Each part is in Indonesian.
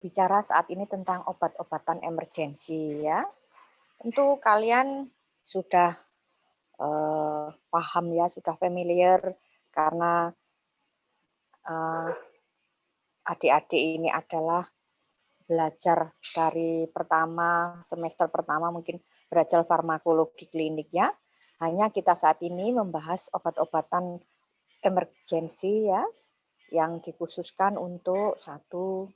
berbicara saat ini tentang obat-obatan emergensi ya. Tentu kalian sudah paham ya, sudah familiar karena adik-adik ini adalah belajar dari semester pertama mungkin belajar farmakologi klinik ya. Hanya kita saat ini membahas obat-obatan emergensi ya, yang dikhususkan untuk satu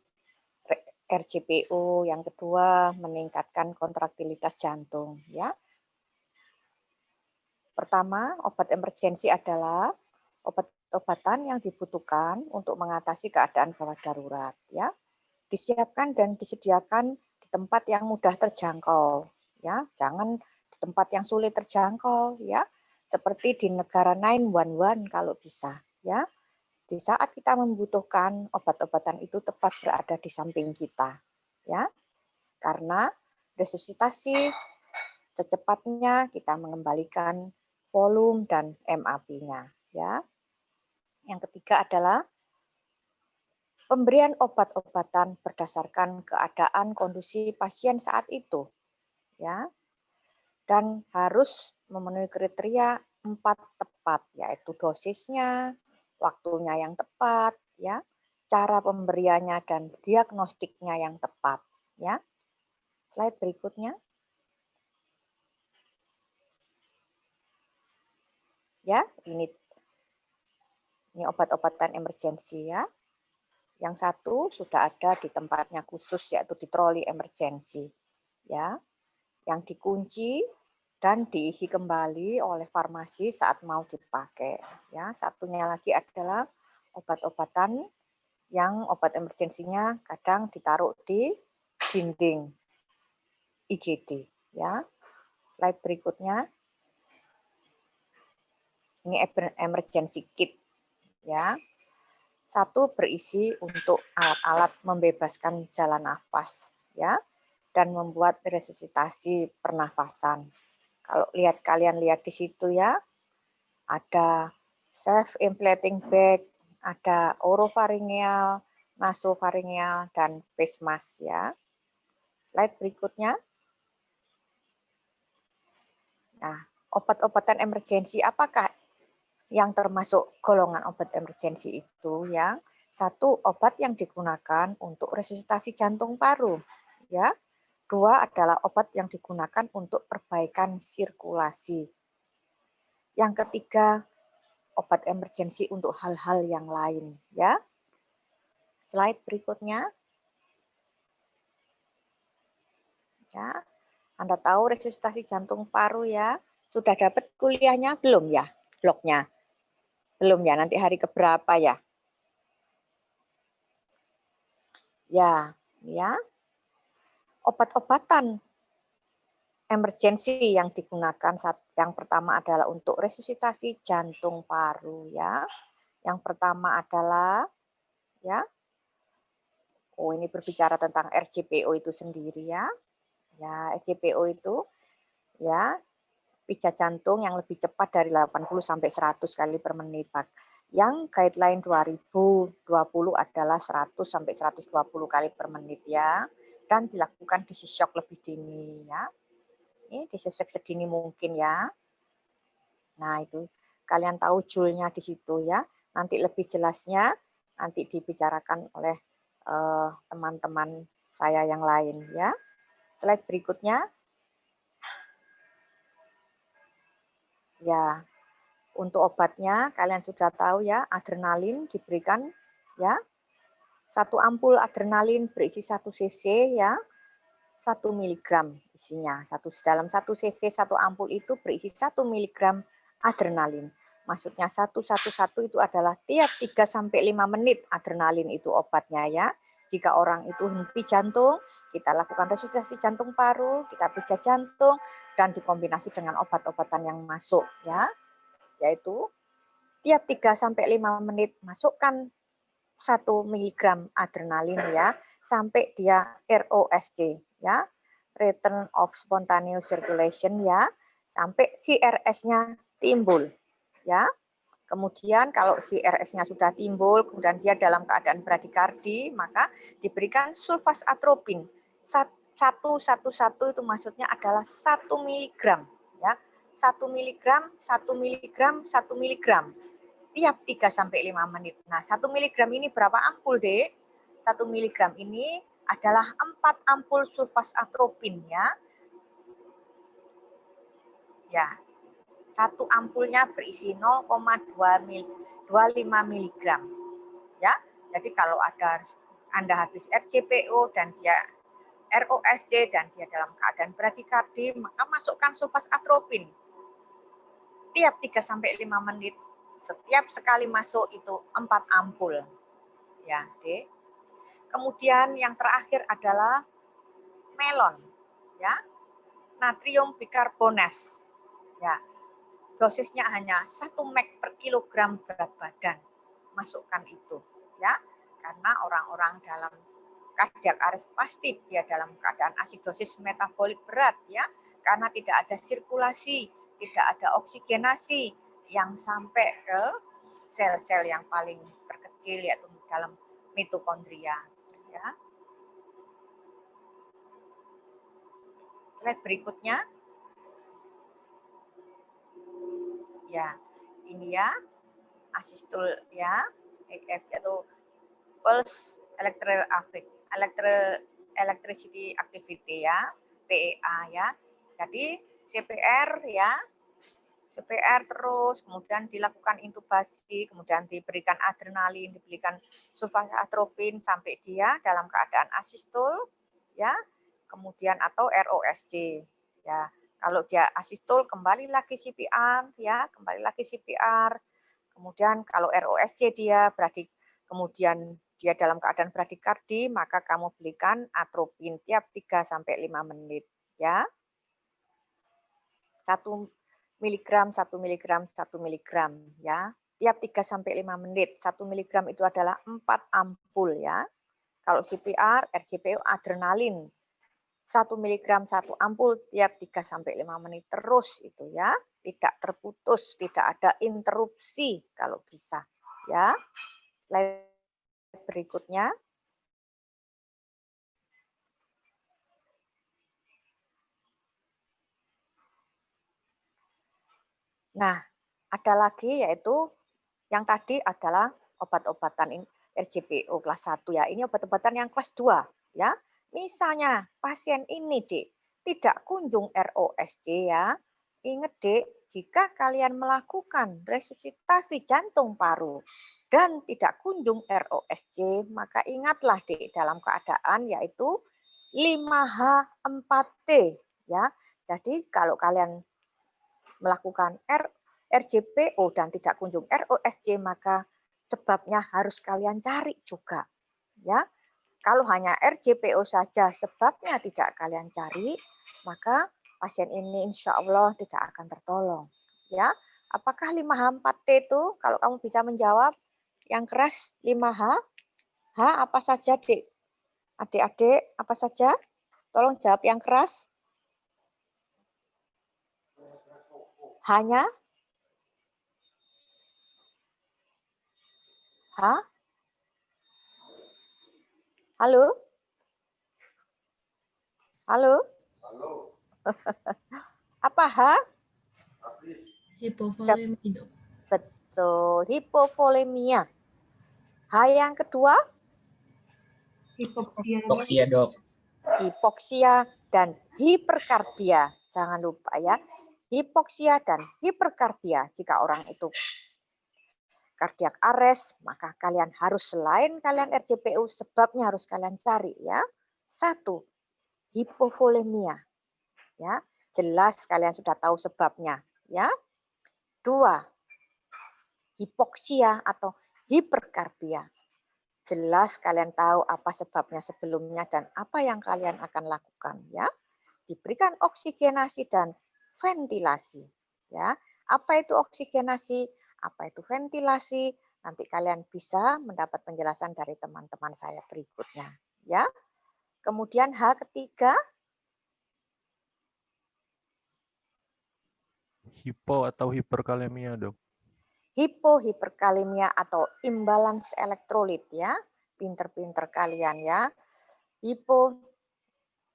RJPO, yang kedua meningkatkan kontraktilitas jantung ya. Pertama, obat emergensi adalah obat-obatan yang dibutuhkan untuk mengatasi keadaan gawat darurat ya. Disiapkan dan disediakan di tempat yang mudah terjangkau ya, jangan di tempat yang sulit terjangkau ya, seperti di negara 911 kalau bisa ya. Di saat kita membutuhkan, obat-obatan itu tepat berada di samping kita ya, karena resusitasi secepatnya kita mengembalikan volume dan MAP-nya ya. Yang ketiga adalah pemberian obat-obatan berdasarkan keadaan kondisi pasien saat itu ya, dan harus memenuhi kriteria 4 tepat, yaitu dosisnya, waktunya yang tepat ya, cara pemberiannya dan diagnostiknya yang tepat ya. Slide berikutnya. Ya, ini obat-obatan emergensi ya. Yang satu sudah ada di tempatnya khusus, yaitu di troli emergensi ya, yang dikunci dan diisi kembali oleh farmasi saat mau dipakai ya. Satunya lagi adalah obat-obatan yang obat emergensinya kadang ditaruh di dinding IGD ya. Slide berikutnya. Ini emergency kit ya. Satu berisi untuk alat-alat membebaskan jalan nafas ya, dan membuat resusitasi pernafasan. Kalau kalian lihat di situ ya, ada self-inflating bag, ada oropharyngeal, nasopharyngeal, dan face mask ya. Slide berikutnya. Nah, obat-obatan emergensi apakah yang termasuk golongan obat emergensi itu? Yang satu, obat yang digunakan untuk resusitasi jantung paru ya. Dua adalah obat yang digunakan untuk perbaikan sirkulasi. Yang ketiga, obat emergensi untuk hal-hal yang lain ya. Slide berikutnya. Ya, Anda tahu resusitasi jantung paru ya. Sudah dapat kuliahnya belum ya? Blognya? Belum ya, nanti hari keberapa ya? Ya. Obat-obatan emergensi yang digunakan yang pertama adalah untuk resusitasi jantung paru ya. Yang pertama adalah ya. Ini berbicara tentang RJPO itu sendiri ya. Ya, RJPO itu ya pijat jantung yang lebih cepat dari 80 sampai 100 kali per menit. Yang guideline 2020 adalah 100 sampai 120 kali per menit ya. Dan dilakukan di shock lebih dini ya. Ini di shock sedini mungkin ya. Nah, itu kalian tahu joule-nya di situ ya. Nanti lebih jelasnya nanti dibicarakan oleh teman-teman saya yang lain ya. Slide berikutnya. Ya, untuk obatnya kalian sudah tahu ya, adrenalin diberikan ya. Satu ampul adrenalin berisi 1 cc ya. 1 mg isinya. Dalam 1 cc 1 ampul itu berisi 1 mg adrenalin. Maksudnya 111 itu adalah tiap 3 sampai 5 menit adrenalin itu obatnya ya. Jika orang itu henti jantung, kita lakukan resusitasi jantung paru, kita pijat jantung dan dikombinasi dengan obat-obatan yang masuk ya. Yaitu tiap 3 sampai 5 menit masukkan 1 mg adrenalin ya, sampai dia ROSC ya, return of spontaneous circulation ya, sampai VRS-nya timbul ya. Kemudian kalau VRS-nya sudah timbul, kemudian dia dalam keadaan bradikardi, maka diberikan sulfas atropin. 111 itu maksudnya adalah 1 miligram. Ya. 1 miligram, 1 miligram, 1 miligram. Tiap 3-5 menit. Nah, 1 miligram ini berapa ampul, Dek? 1 miligram ini adalah 4 ampul sulfas atropin, ya. Ya, satu ampulnya berisi 0,25 mg. Ya, jadi kalau Anda habis RJPO dan dia ROSC dan dia dalam keadaan bradikardi, maka masukkan sulfas atropin. Tiap 3-5 menit, setiap sekali masuk itu 4 ampul. Ya, D. Kemudian yang terakhir adalah melon, ya. Natrium bikarbonat. Ya. Dosisnya hanya 1 mg per kilogram berat badan. Masukkan itu, ya. Karena orang-orang dalam kardiak arrest pasti dia dalam keadaan asidosis metabolik berat, ya. Karena tidak ada sirkulasi, tidak ada oksigenasi yang sampai ke sel-sel yang paling terkecil yaitu dalam mitokondria, ya. Slide berikutnya. Ya, ini ya asistul ya, EF atau pulse electricity activity ya, PEA ya. Jadi CPR ya, CPR terus, kemudian dilakukan intubasi, kemudian diberikan adrenalin, diberikan sulfas atropin sampai dia dalam keadaan asistul ya, kemudian atau ROSC ya. Kalau dia asistul kembali lagi CPR ya, kembali lagi CPR. Kemudian kalau ROSC dia kemudian dia dalam keadaan bradikardi, maka kamu berikan atropin tiap 3-5 menit ya. 1 miligram, 1 miligram, 1 miligram ya. Tiap 3-5 menit. 1 miligram itu adalah 4 ampul ya. Kalau CPR, RJPO, adrenalin 1 miligram 1 ampul tiap 3-5 menit terus itu ya, tidak terputus, tidak ada interupsi kalau bisa ya. Slide berikutnya. Nah, ada lagi yaitu yang tadi adalah obat-obatan RJPO kelas 1 ya. Ini obat-obatan yang kelas 2 ya. Misalnya pasien ini, Dek, tidak kunjung ROSC ya. Ingat, Dek, jika kalian melakukan resusitasi jantung paru dan tidak kunjung ROSC, maka ingatlah, Dek, dalam keadaan yaitu 5H4T ya. Jadi kalau kalian melakukan RJPO dan tidak kunjung ROSC, maka sebabnya harus kalian cari juga. Ya, kalau hanya RJPO saja sebabnya tidak kalian cari, maka pasien ini insya Allah tidak akan tertolong. Ya, apakah 5H4T itu? Kalau kamu bisa menjawab yang keras 5H, H apa saja, Dik? Adik-adik apa saja? Tolong jawab yang keras. Hanya H. Halo? Halo? Apa H? Hipovolemia. Betul, hipovolemia. H yang kedua? Hipoksia, Dok. Hipoksia dan hiperkarbia. Jangan lupa ya. Hipoksia dan hiperkarbia. Jika orang itu kardiak arrest, maka kalian harus selain kalian RJPU, sebabnya harus kalian cari ya. 1, hipovolemia. Ya, jelas kalian sudah tahu sebabnya ya. 2, hipoksia atau hiperkarbia. Jelas kalian tahu apa sebabnya sebelumnya dan apa yang kalian akan lakukan ya. Diberikan oksigenasi dan ventilasi ya. Apa itu oksigenasi? Apa itu ventilasi? Nanti kalian bisa mendapat penjelasan dari teman-teman saya berikutnya ya. Kemudian H ketiga, hipo atau hiperkalemia, Dok. hipohiperkalemia atau imbalance elektrolit ya. Pinter-pinter kalian ya.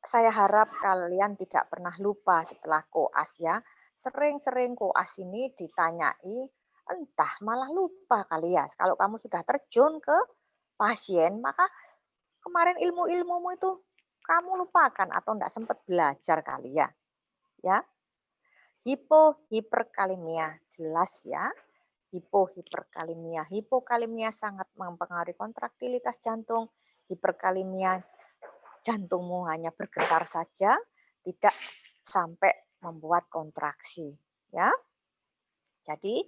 Saya harap kalian tidak pernah lupa setelah koas ya. Sering-sering koas ini ditanyai, entah malah lupa kali ya. Kalau kamu sudah terjun ke pasien, maka kemarin ilmu-ilmumu itu kamu lupakan atau tidak sempat belajar kali ya. Ya. Hipohiperkalemia, jelas ya. Hipohiperkalemia. Hipokalemia sangat mempengaruhi kontraktilitas jantung. Hiperkalemia, jantungmu hanya bergetar saja, tidak sampai membuat kontraksi. Ya. Jadi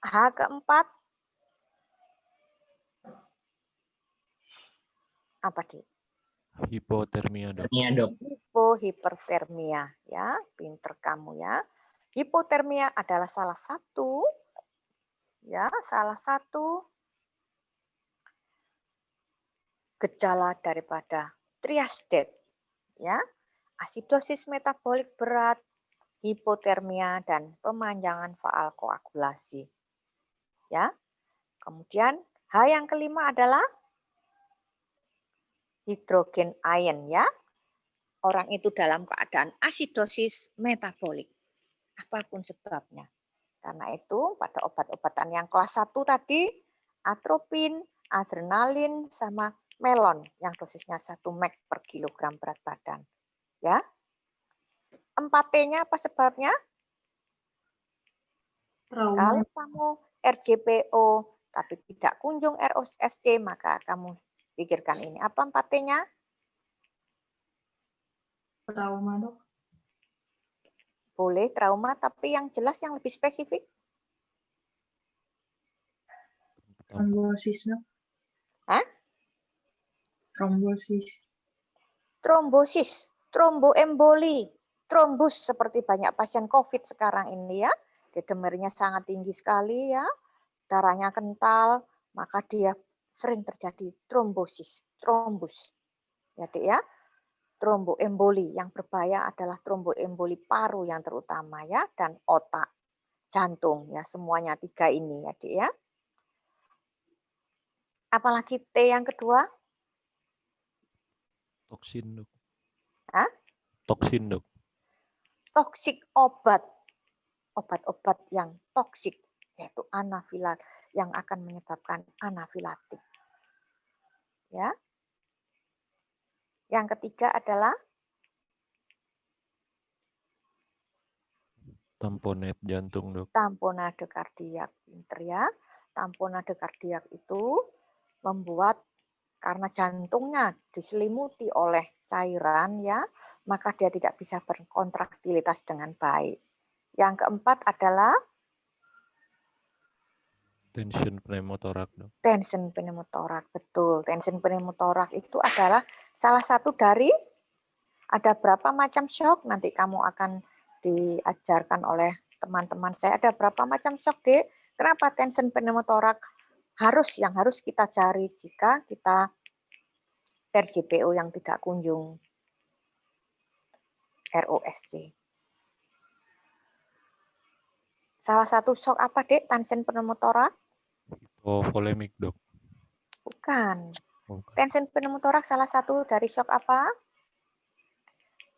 H keempat apa Dik? Hipotermia, Dok. Hipohipertermia ya, pinter kamu ya. Hipotermia adalah salah satu gejala daripada triasdet ya. Asidosis metabolik berat, hipotermia dan pemanjangan faal koagulasi. Ya. Kemudian H yang kelima adalah hidrogen ion ya. Orang itu dalam keadaan asidosis metabolik. Apapun sebabnya. Karena itu pada obat-obatan yang kelas 1 tadi, atropin, adrenalin, sama melon yang dosisnya 1 mg per kilogram berat badan. Ya. 4T-nya apa sebabnya? Trauma. Kalau kamu RJPO tapi tidak kunjung ROSC, maka kamu pikirkan ini. Apa 4T-nya? Trauma, Dok. Boleh trauma, tapi yang jelas yang lebih spesifik. Trombosis, Dok. Hah? Trombosis. Trombosis, tromboemboli, trombus seperti banyak pasien COVID sekarang ini ya. Demernya sangat tinggi sekali ya. Darahnya kental, maka dia sering terjadi trombosis, trombus. Ya, Dik ya. Tromboemboli yang berbahaya adalah tromboemboli paru yang terutama ya, dan otak, jantung ya, semuanya 3 ini ya, Dik ya. Apalagi T yang kedua? Toksin, Dok. Hah? Toksin, Dok. Toksik obat. Obat-obat yang toksik, yaitu anafilat, yang akan menyebabkan anafilatik. Ya. Yang ketiga adalah Tamponade jantung, Dok. tamponade kardiak. Pinter ya. Tamponade kardiak itu membuat karena jantungnya diselimuti oleh cairan ya, maka dia tidak bisa berkontraktilitas dengan baik. Yang keempat adalah Tension pneumotorak, Dok. tension pneumotorak. Betul, tension pneumotorak itu adalah salah satu dari ada berapa macam shock, nanti kamu akan diajarkan oleh teman-teman saya. Ada berapa macam shock, Dek? Kenapa tension pneumotorak yang harus kita cari jika kita RJPO yang tidak kunjung ROSC. Salah satu shock apa, Dek? Tension pneumotorak? Hipovolemik, Dok. Bukan. Bukan. Tension pneumotorak salah satu dari shock apa?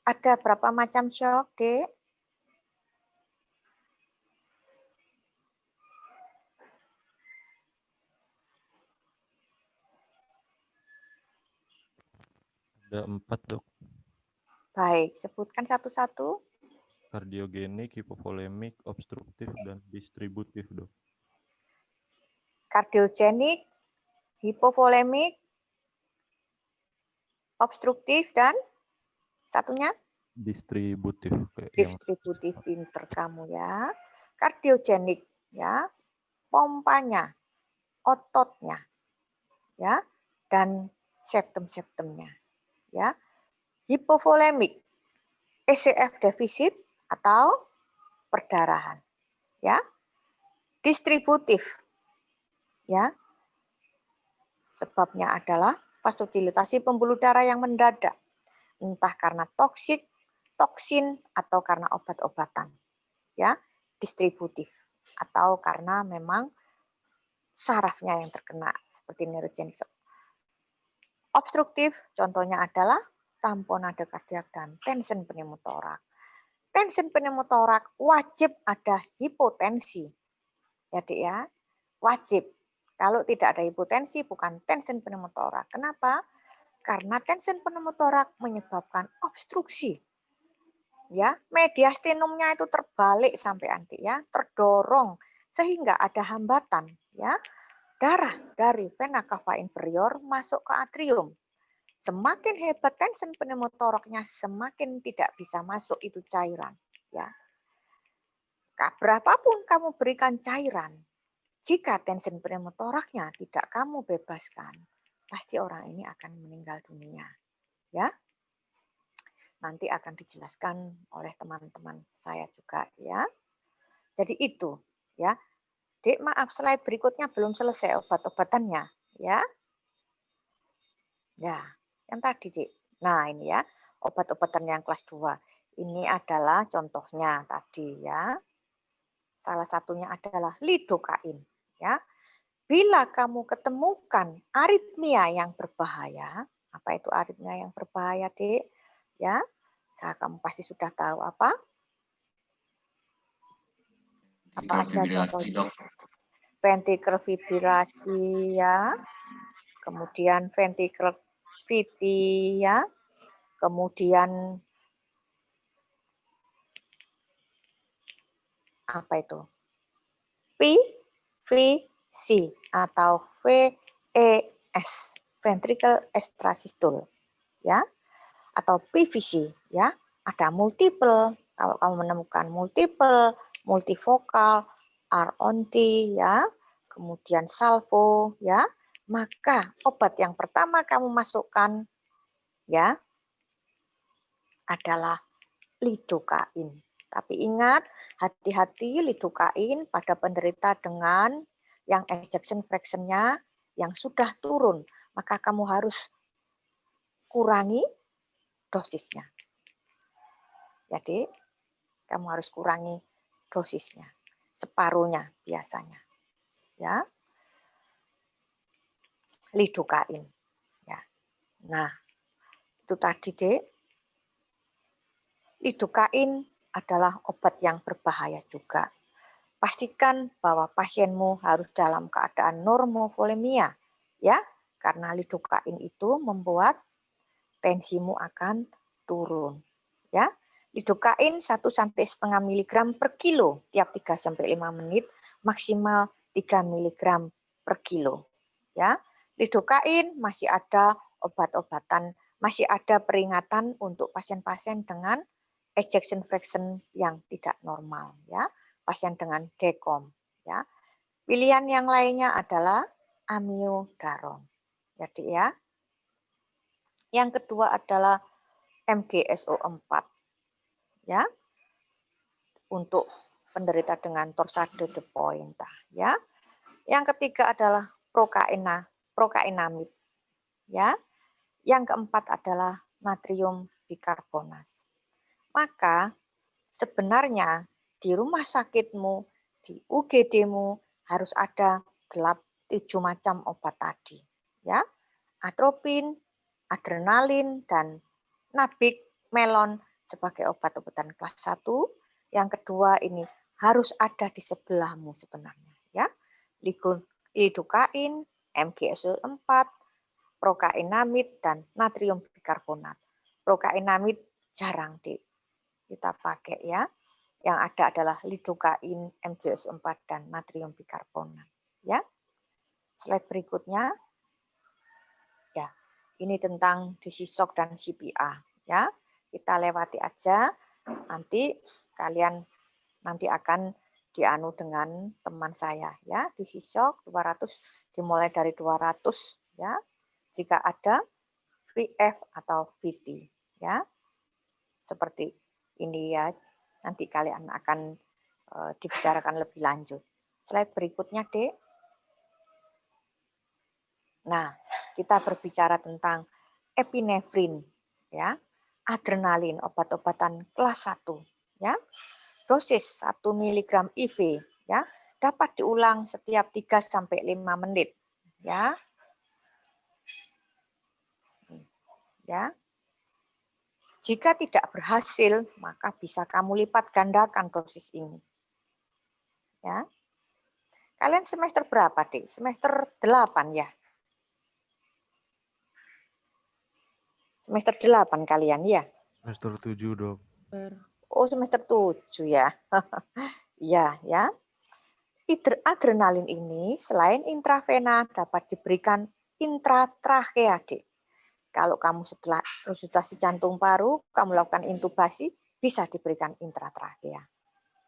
Ada berapa macam shock, Dek? Ada 4, Dok. Baik, sebutkan satu-satu. Kardiogenik, hipovolemik, obstruktif, dan distributif, Dok. Kardiogenik, hipovolemik, obstruktif, dan satunya? Distributif. Distributif, pinter kamu ya. Kardiogenik, ya, pompanya, ototnya, ya, dan septum-septumnya, ya. Hipovolemik, ECF defisit atau perdarahan, ya. Distributif, ya. Sebabnya adalah vasodilatasi pembuluh darah yang mendadak, entah karena toksin, atau karena obat-obatan. Ya, distributif. atau karena memang sarafnya yang terkena seperti neurogenesis obstruktif. Contohnya adalah tamponade kardiak dan tension pneumotorak. Tension pneumotorak wajib ada hipotensi. Jadi ya, wajib. Kalau tidak ada hipotensi bukan tension pneumotorak. Kenapa? Karena tension pneumotorak menyebabkan obstruksi. Ya, mediastinumnya itu terbalik sampai anti ya, terdorong sehingga ada hambatan ya. Darah dari vena cava inferior masuk ke atrium. Semakin hebat tension pneumotoraknya, semakin tidak bisa masuk itu cairan. Ya, berapapun kamu berikan cairan, jika tension pneumotoraknya tidak kamu bebaskan, pasti orang ini akan meninggal dunia. Ya, nanti akan dijelaskan oleh teman-teman saya juga. Ya, jadi itu. Ya, Dek, maaf slide berikutnya belum selesai obat-obatannya. Ya, ya. Yang tadi, Dik. Nah, ini ya, obat-obatan yang kelas 2. Ini adalah contohnya tadi ya. Salah satunya adalah lidokain, ya. Bila kamu ketemukan aritmia yang berbahaya, apa itu aritmia yang berbahaya, Dik? Ya. Nah, kamu pasti sudah tahu apa? Apa aja contohnya? Ventricular fibrillasi ya. Kemudian ventricular VT ya, kemudian apa itu? PVC atau VES, ventricle extrasystole ya, atau PVC ya. Ada multiple, kalau kamu menemukan multiple, multivokal, RONT ya, kemudian salvo ya, maka obat yang pertama kamu masukkan ya adalah lidokain. Tapi ingat, hati-hati lidokain pada penderita dengan yang ejection fraction-nya yang sudah turun, maka kamu harus kurangi dosisnya. Jadi, kamu harus kurangi dosisnya, separuhnya biasanya. Ya. Lidokain. Ya. Nah, itu tadi, Dek. Lidokain adalah obat yang berbahaya juga. Pastikan bahwa pasienmu harus dalam keadaan normovolemia, ya, karena lidokain itu membuat tensimu akan turun, ya. Lidokain 1,5 mg per kilo tiap 3-5 menit, maksimal 3 mg per kilo, ya. Lidokain masih ada obat-obatan, masih ada peringatan untuk pasien-pasien dengan ejection fraction yang tidak normal, ya, pasien dengan dekom, ya. Pilihan yang lainnya adalah amiodaron. Jadi ya. Yang kedua adalah MGSO4, ya, untuk penderita dengan torsade de Pointa, ya. Yang ketiga adalah prokainamid, ya. Yang keempat adalah natrium bikarbonat. Maka sebenarnya di rumah sakitmu, di UGD-mu harus ada 7 macam obat tadi, ya. Atropin, adrenalin, dan nabixmelon sebagai obat-obatan kelas 1. Yang kedua ini harus ada di sebelahmu sebenarnya, ya. Lidokain, MGSO4, prokainamid, dan natrium bikarbonat. Prokainamid jarang kita pakai, ya. Yang ada adalah lidokain, MGSO4, dan natrium bikarbonat, ya. Slide berikutnya. Ya, ini tentang disease shock dan CPR, ya. Kita lewati aja. Nanti kalian akan dianu dengan teman saya, ya. Disease shock 200 dimulai dari 200, ya. Jika ada VF atau VT, ya. Seperti ini ya. Nanti kalian akan dibicarakan lebih lanjut. Slide berikutnya, Dek. Nah, kita berbicara tentang epinefrin, ya, adrenalin, obat-obatan kelas 1, ya. Dosis 1 mg IV Ya, dapat diulang setiap 3 sampai 5 menit, ya. Ya. Jika tidak berhasil, maka bisa kamu lipat gandakan dosis ini. Ya. Kalian semester berapa, Dik? Semester 8 ya? Semester 8 kalian ya? Semester 7, Dok. Oh, semester 7 ya. Iya, ya. Adrenalin ini selain intravena dapat diberikan intratrachea, Dik. Kalau kamu setelah resusitasi jantung paru, kamu lakukan intubasi, bisa diberikan intratrachea.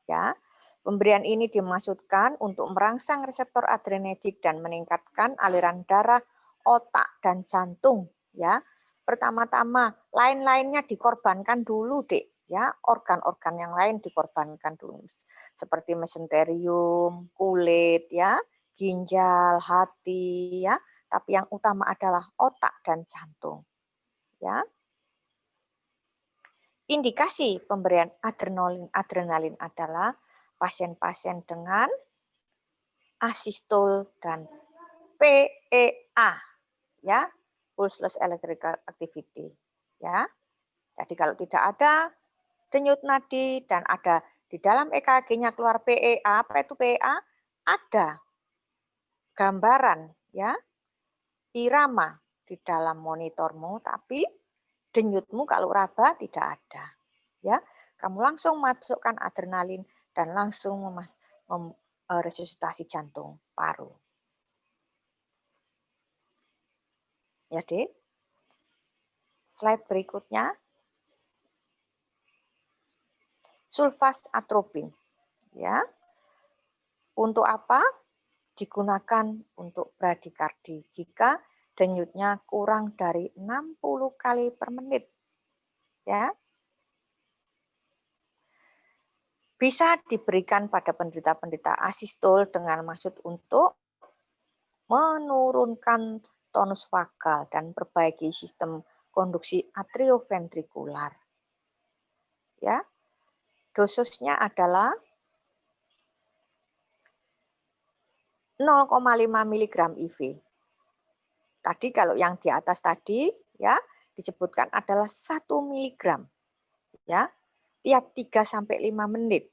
Ya, pemberian ini dimaksudkan untuk merangsang reseptor adrenergik dan meningkatkan aliran darah otak dan jantung. Ya, pertama-tama lain-lainnya dikorbankan dulu, Dek. Ya, organ-organ yang lain dikorbankan dulu, seperti mesenterium, kulit, ya, ginjal, hati, ya. Tapi yang utama adalah otak dan jantung. Ya. Indikasi pemberian adrenalin adalah pasien-pasien dengan asistol dan PEA, ya, pulseless electrical activity, ya. Jadi kalau tidak ada denyut nadi dan ada di dalam EKG-nya keluar PEA, apa itu PEA? Ada gambaran, ya, irama di dalam monitormu, tapi denyutmu kalau raba tidak ada. Ya, kamu langsung masukkan adrenalin dan langsung resusitasi jantung paru. Ya, Dek. Slide berikutnya. Sulfas atropin. Ya. Untuk apa? Digunakan untuk bradikardi jika denyutnya kurang dari 60 kali per menit. Ya. Bisa diberikan pada penderita-penderita asistol dengan maksud untuk menurunkan tonus vagal dan perbaiki sistem konduksi atrioventrikular. Ya. Dosisnya adalah 0,5 mg IV. Tadi kalau yang di atas tadi ya disebutkan adalah 1 mg. Ya. Tiap 3 sampai 5 menit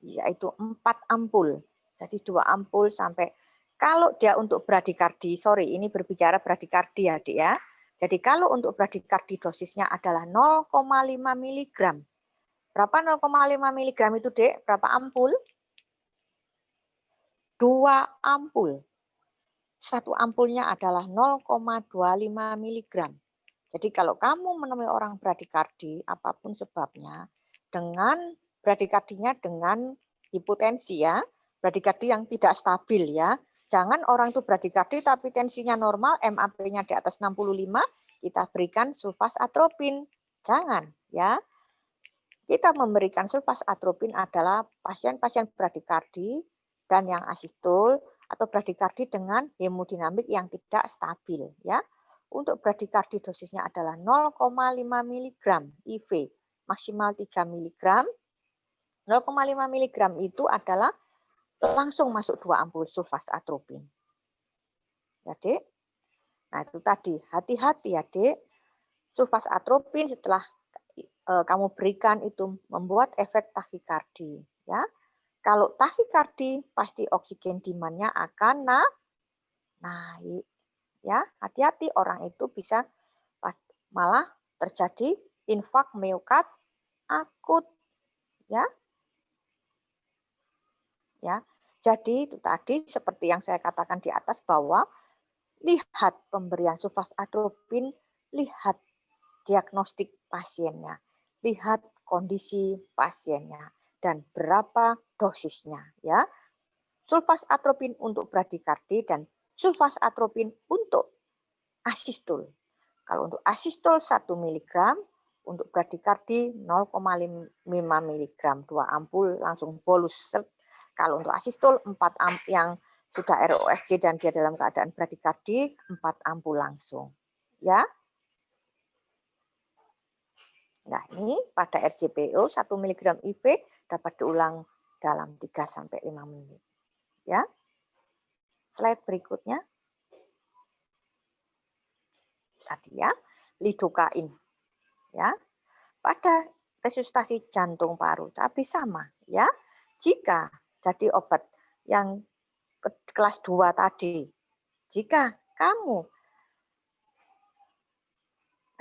yaitu 4 ampul. Jadi 2 ampul sampai kalau dia untuk bradikardi, sorry ini berbicara bradikardi ya, Dik ya. Jadi kalau untuk bradikardi dosisnya adalah 0,5 mg. Berapa 0,5 mg itu, Dek? Berapa ampul? 2 ampul. Satu ampulnya adalah 0,25 mg. Jadi kalau kamu menemui orang bradikardi, apapun sebabnya, dengan bradikardinya dengan hipotensi ya, bradikardi yang tidak stabil ya. Jangan orang itu bradikardi tapi tensinya normal, MAP-nya di atas 65, kita berikan sulfas atropin. Jangan ya. Kita memberikan sulfas atropin adalah pasien-pasien bradikardi dan yang asistol atau bradikardi dengan hemodinamik yang tidak stabil ya. Untuk bradikardi dosisnya adalah 0,5 mg IV, maksimal 3 mg. 0,5 mg itu adalah langsung masuk 2 ampul sulfas atropin. Ya, Dek. Nah, itu tadi. Hati-hati ya, Dek. Sulfas atropin setelah kamu berikan itu membuat efek tahikardi. Ya. Kalau tahikardi, pasti oksigen demand-nya akan naik. Ya, hati-hati orang itu bisa malah terjadi infak miokard akut. Ya. Ya. Jadi itu tadi seperti yang saya katakan di atas bahwa lihat pemberian sulfas atropin, lihat diagnostik pasiennya, lihat kondisi pasiennya dan berapa dosisnya ya. Sulfas atropin untuk bradikardi dan sulfas atropin untuk asistol. Kalau untuk asistol 1 mg, untuk bradikardi 0,5 mg, 2 ampul langsung bolus. Kalau untuk asistol 4 ampul yang sudah ROSJ dan dia dalam keadaan bradikardi 4 ampul langsung. Ya. Nah, ini pada RJPO 1 mg IV dapat diulang dalam 3-5 menit. Ya. Slide berikutnya. Tadi ya, lidocaine. Ya. Pada resusitasi jantung paru, tapi sama ya. Jika jadi obat yang kelas 2 tadi, jika kamu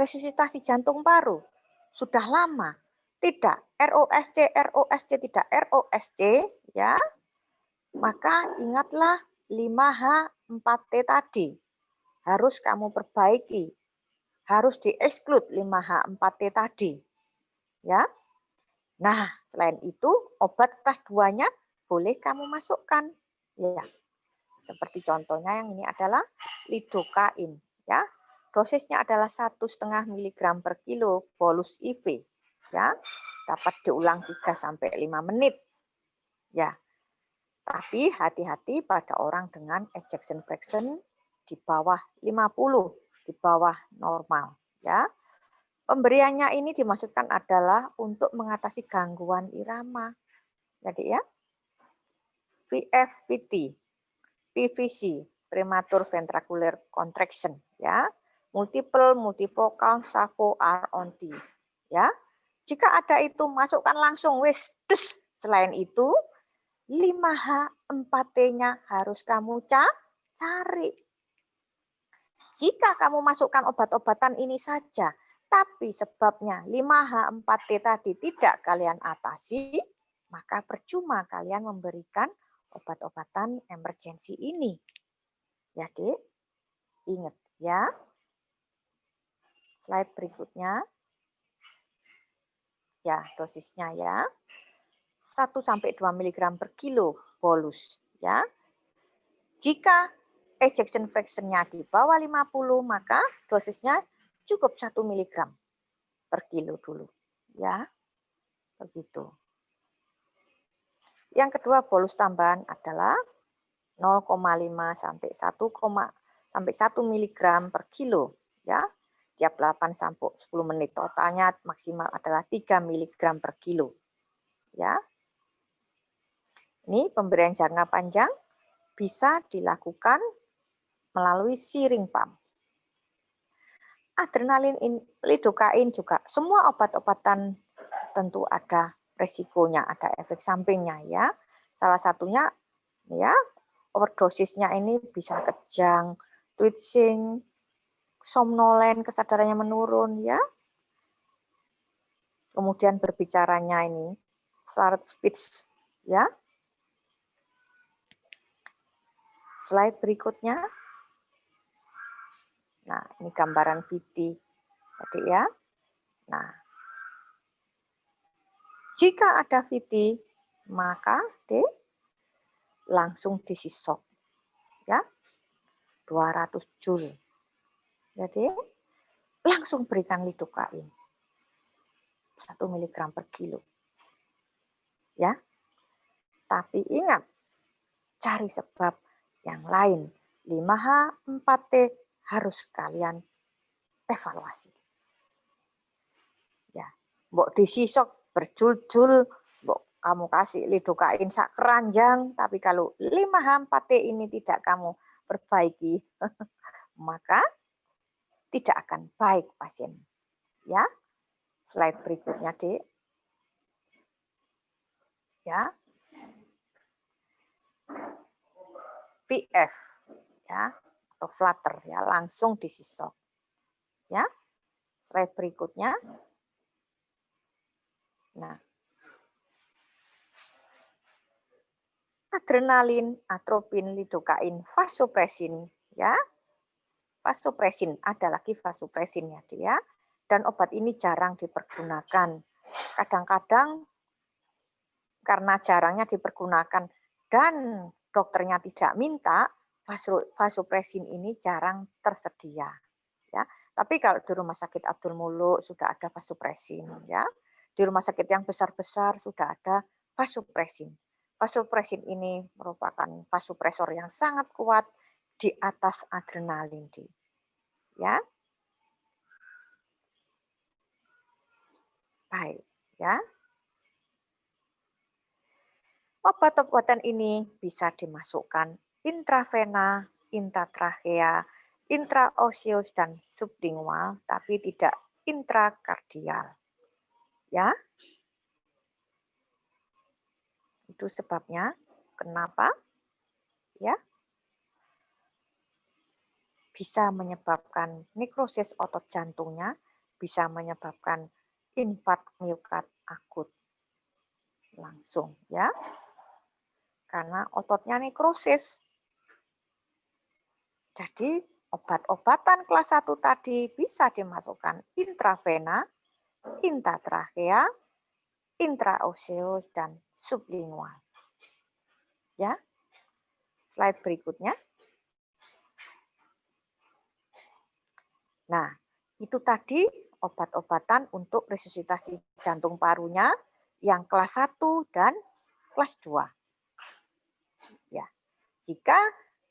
resusitasi jantung paru sudah lama, tidak ROSC tidak ROSC ya, maka ingatlah 5H4T tadi harus kamu perbaiki, harus di-exclude 5H4T tadi ya. Nah, selain itu obat kelas 2-nya boleh kamu masukkan ya. Seperti contohnya yang ini adalah lidocaine ya. Dosisnya adalah 1,5 mg per kilo bolus IV ya. Dapat diulang 3-5 menit. Ya. Tapi hati-hati pada orang dengan ejection fraction di bawah 50, di bawah normal ya. Pemberiannya ini dimaksudkan adalah untuk mengatasi gangguan irama. Jadi ya. VFVT, PVC, premature ventricular contraction ya. Multifocal salvo RONT ya. Jika ada itu masukkan langsung wis. Selain itu 5H4T-nya harus kamu cari. Jika kamu masukkan obat-obatan ini saja, tapi sebabnya 5H4T tadi tidak kalian atasi, maka percuma kalian memberikan obat-obatan emergensi ini. Ya, Dek. Ingat ya. Slide berikutnya. Ya, dosisnya ya. 1-2 mg per kilo bolus ya. Jika ejection fraction-nya di bawah 50, maka dosisnya cukup 1 mg per kilo dulu ya. Begitu. Yang kedua bolus tambahan adalah 0,5 sampai 1 mg per kilo ya. Tiap 8-10 menit, totalnya maksimal adalah 3 mg per kilo. Ya. Ini pemberian jangka panjang bisa dilakukan melalui syring pump. Adrenalin, lidocaine juga, semua obat-obatan tentu ada resikonya, ada efek sampingnya ya. Salah satunya ya overdosisnya ini bisa kejang, twitching, somnolen, kesadarannya menurun ya. Kemudian berbicaranya ini slurred speech ya. Slide berikutnya. Nah, ini gambaran VT tadi ya. Nah, jika ada VT, maka langsung disisok ya. 200 Joule. Jadi langsung berikan lidocaine 1 mg per kilo. Ya. Tapi ingat, cari sebab yang lain. 5H4T harus kalian evaluasi. Ya, mbok disisok berjul-jul, mbok kamu kasih lidocaine sak keranjang, tapi kalau 5H4T ini tidak kamu perbaiki, maka tidak akan baik pasien. Ya. Slide berikutnya, Dek. Ya. VF ya, atau flutter ya, langsung disisok. Ya. Slide berikutnya. Nah. Adrenalin, atropin, lidocaine, vasopressin ya. Vasopressin, ada lagi vasopressin ya, dia. Dan obat ini jarang dipergunakan. Kadang-kadang karena jarangnya dipergunakan dan dokternya tidak minta, vasopressin ini jarang tersedia. Ya. Tapi kalau di Rumah Sakit Abdul Muluk sudah ada vasopressin ya. Di rumah sakit yang besar-besar sudah ada vasopressin. Vasopressin ini merupakan vasopresor yang sangat kuat di atas adrenalin. Ya. Baik, ya. Obat-obatan ini bisa dimasukkan intravena, intratrachea, intraoseus dan sublingual, tapi tidak intrakardial. Ya. Itu sebabnya kenapa ya bisa menyebabkan nekrosis otot jantungnya, bisa menyebabkan infark miokard akut langsung ya. Karena ototnya nekrosis. Jadi obat-obatan kelas 1 tadi bisa dimasukkan intravena, intratrachea, intraoseus dan sublingual. Ya. Slide berikutnya. Nah, itu tadi obat-obatan untuk resusitasi jantung parunya yang kelas 1 dan kelas 2. Ya. Jika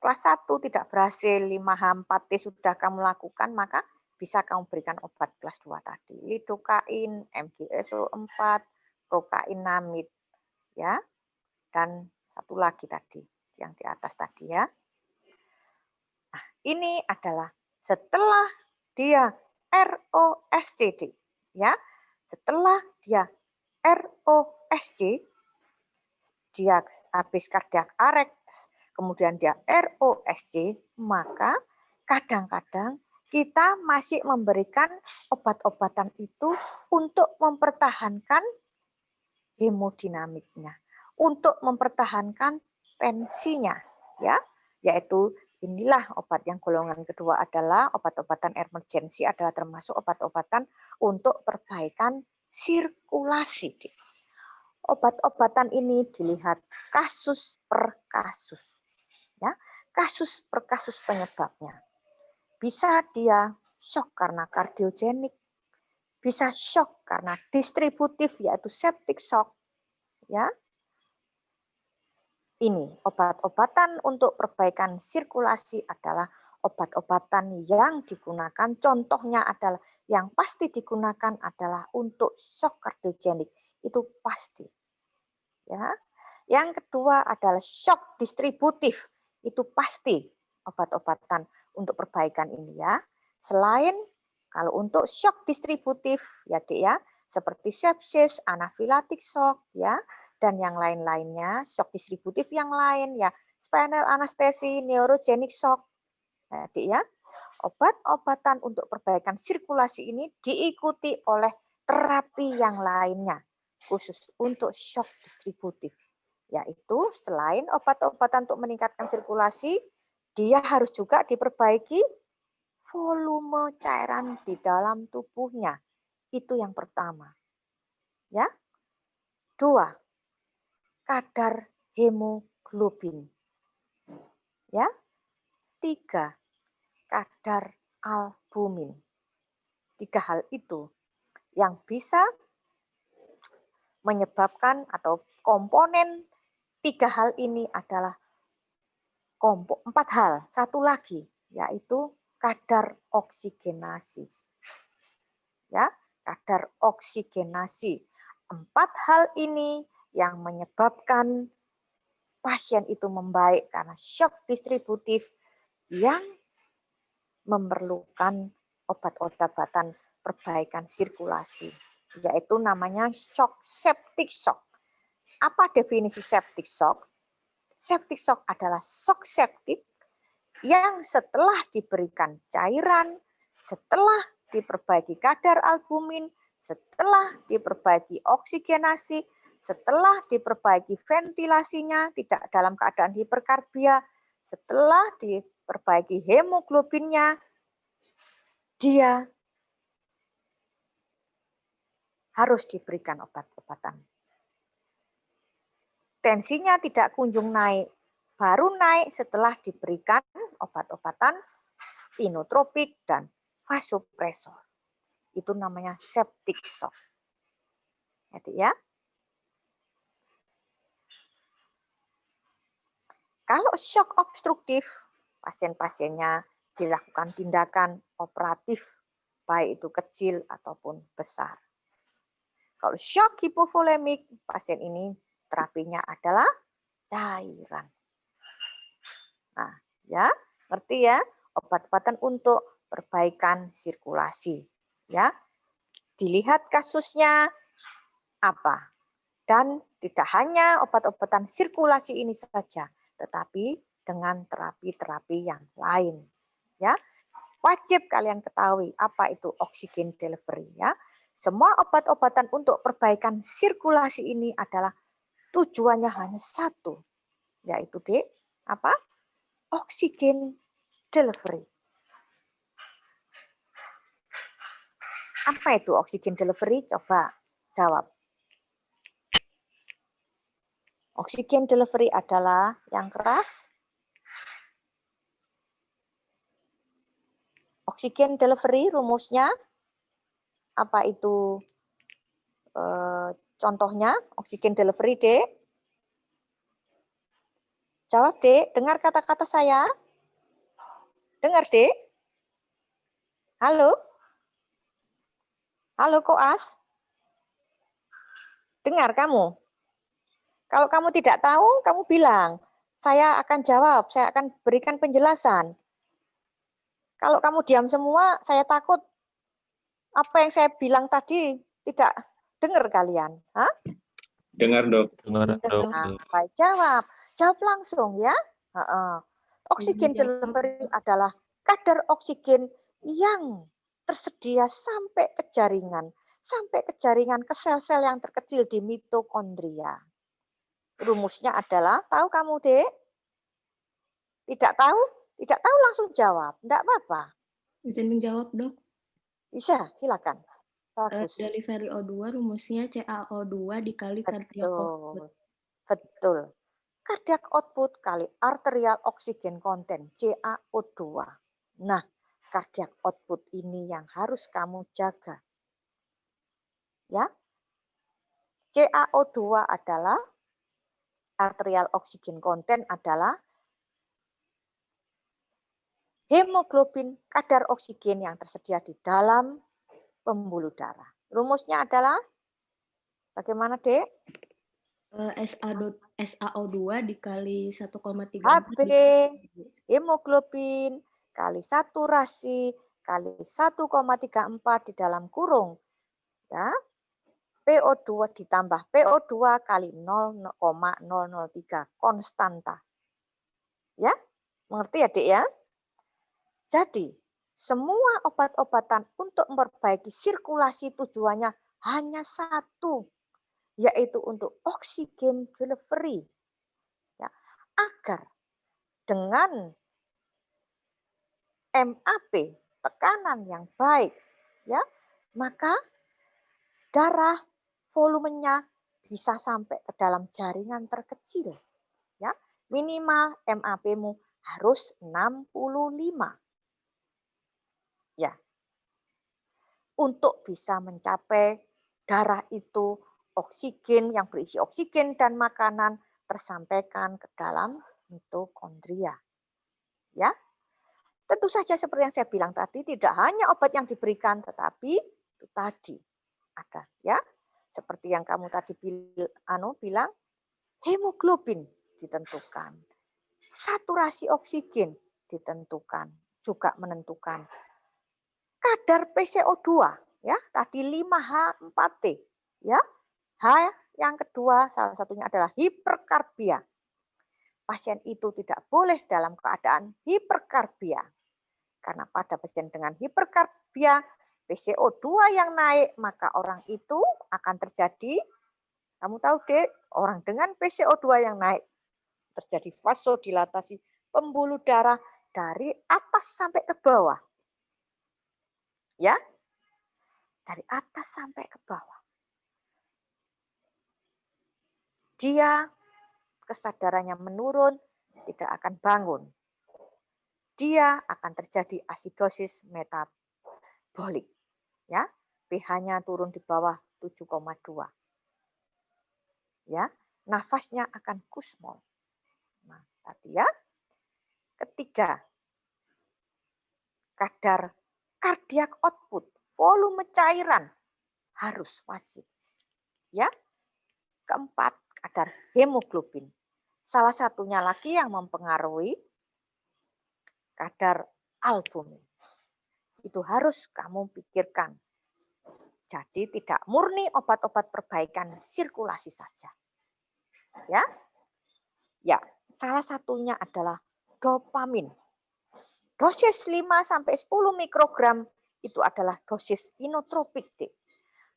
kelas 1 tidak berhasil, 5H, 4T sudah kamu lakukan, maka bisa kamu berikan obat kelas 2 tadi. Lidocain, MgSO4, procainamid, ya. Dan satu lagi tadi, yang di atas tadi ya. Nah, ini adalah setelah dia ROSCD, ya. Setelah dia ROSC, dia habis kardiak arrest, kemudian dia ROSC, maka kadang-kadang kita masih memberikan obat-obatan itu untuk mempertahankan hemodinamiknya, untuk mempertahankan tensinya, ya, yaitu inilah obat yang golongan kedua adalah obat-obatan emergensi, adalah termasuk obat-obatan untuk perbaikan sirkulasi. Obat-obatan ini dilihat kasus per kasus, ya, kasus per kasus penyebabnya. Bisa dia shock karena kardiogenik, bisa shock karena distributif yaitu septic shock, ya. Ini obat-obatan untuk perbaikan sirkulasi adalah obat-obatan yang digunakan, contohnya adalah yang pasti digunakan adalah untuk shock kardiogenik, itu pasti. Ya. Yang kedua adalah shock distributif, itu pasti obat-obatan untuk perbaikan ini ya. Selain kalau untuk shock distributif ya Dek ya, seperti sepsis, anafilaktik shock ya, dan yang lain-lainnya, shock distributif yang lain ya, spinal anestesi, neurogenic shock. Nah, Dek ya, obat-obatan untuk perbaikan sirkulasi ini diikuti oleh terapi yang lainnya, khusus untuk shock distributif. Yaitu selain obat-obatan untuk meningkatkan sirkulasi, dia harus juga diperbaiki volume cairan di dalam tubuhnya. Itu yang pertama. Ya. 2. Kadar hemoglobin. Ya. 3. Kadar albumin. 3 hal itu yang bisa menyebabkan atau komponen 3 hal ini adalah 4 hal. Satu lagi yaitu kadar oksigenasi. Ya, kadar oksigenasi. 4 hal ini yang menyebabkan pasien itu membaik karena shock distributif yang memerlukan obat-obatan perbaikan sirkulasi, yaitu namanya shock septic shock. Apa definisi septic shock? Septic shock adalah shock septic yang setelah diberikan cairan, setelah diperbaiki kadar albumin, setelah diperbaiki oksigenasi, setelah diperbaiki ventilasinya, tidak dalam keadaan hiperkarbia, setelah diperbaiki hemoglobinnya, dia harus diberikan obat-obatan. Tensinya tidak kunjung naik, baru naik setelah diberikan obat-obatan inotropik dan vasopresor. Itu namanya septic shock. Jadi ya. Kalau shock obstruktif, pasien-pasiennya dilakukan tindakan operatif, baik itu kecil ataupun besar. Kalau shock hipovolemik, pasien ini terapinya adalah cairan. Nah, ya, ngerti ya? Obat-obatan untuk perbaikan sirkulasi. Ya, dilihat kasusnya apa. Dan tidak hanya obat-obatan sirkulasi ini saja, tetapi dengan terapi-terapi yang lain. Ya, wajib kalian ketahui apa itu oksigen delivery. Ya, semua obat-obatan untuk perbaikan sirkulasi ini adalah tujuannya hanya satu, yaitu apa? Oksigen delivery. Apa itu oksigen delivery? Coba jawab. Oksigen delivery adalah yang keras. Oksigen delivery rumusnya apa itu? Contohnya oksigen delivery, Dek. Jawab, Dek. Dengar kata-kata saya. Dengar, Dek. Halo? Halo, Koas? Dengar kamu? Kalau kamu tidak tahu, kamu bilang. Saya akan jawab, saya akan berikan penjelasan. Kalau kamu diam semua, saya takut apa yang saya bilang tadi tidak dengar kalian. Hah? Dengar, Dok. Dengar, Dok. Nah, jawab. Jawab langsung ya. Oksigen delivery adalah kadar oksigen yang tersedia sampai ke jaringan ke sel-sel yang terkecil di mitokondria. Rumusnya adalah, tahu kamu, Dek? Tidak tahu? Tidak tahu langsung jawab. Tidak apa-apa. Izin menjawab, Dok. Bisa, silakan. Bagus. Delivery O2 rumusnya CaO2 dikali cardiac output. Betul. Cardiac output kali arterial oksigen content, CaO2. Nah, cardiac output ini yang harus kamu jaga. Ya. CaO2 adalah arterial oksigen content adalah hemoglobin kadar oksigen yang tersedia di dalam pembuluh darah. Rumusnya adalah bagaimana, Dek? SaO2 dikali 1,3 Hb hemoglobin kali saturasi kali 1,34 di dalam kurung. Ya. PO2 ditambah PO2 kali 0,003 konstanta. Ya, mengerti ya, Dek ya? Jadi, semua obat-obatan untuk memperbaiki sirkulasi tujuannya hanya satu, yaitu untuk oksigen delivery. Ya, agar dengan MAP, tekanan yang baik, ya, maka darah volumenya bisa sampai ke dalam jaringan terkecil. Ya, minimal MAP-mu harus 65. Ya. Untuk bisa mencapai darah itu oksigen yang berisi oksigen dan makanan tersampaikan ke dalam mitokondria. Ya. Tentu saja seperti yang saya bilang tadi, tidak hanya obat yang diberikan, tetapi itu tadi ada, ya. Seperti yang kamu tadi bilang, hemoglobin ditentukan, saturasi oksigen ditentukan, juga menentukan kadar PCO2, ya, tadi 5H4T, ya. H yang kedua salah satunya adalah hiperkarbia. Pasien itu tidak boleh dalam keadaan hiperkarbia. Karena pada pasien dengan hiperkarbia, PCO2 yang naik, maka orang itu akan terjadi, kamu tahu, Dek, orang dengan PCO2 yang naik, terjadi vasodilatasi pembuluh darah dari atas sampai ke bawah. Ya, dari atas sampai ke bawah. Dia kesadarannya menurun, tidak akan bangun. Dia akan terjadi asidosis metabolik. Ya, pH-nya turun di bawah 7,2. Ya, nafasnya akan kusmol. Nah, tadi ya. Ketiga, kadar cardiac output, volume cairan harus wajib. Ya. Keempat, kadar hemoglobin. Salah satunya lagi yang mempengaruhi kadar albumin. Itu harus kamu pikirkan. Jadi tidak murni obat-obat perbaikan sirkulasi saja. Ya. Ya, salah satunya adalah dopamin. Dosis 5 sampai 10 mikrogram itu adalah dosis inotropik, Dik.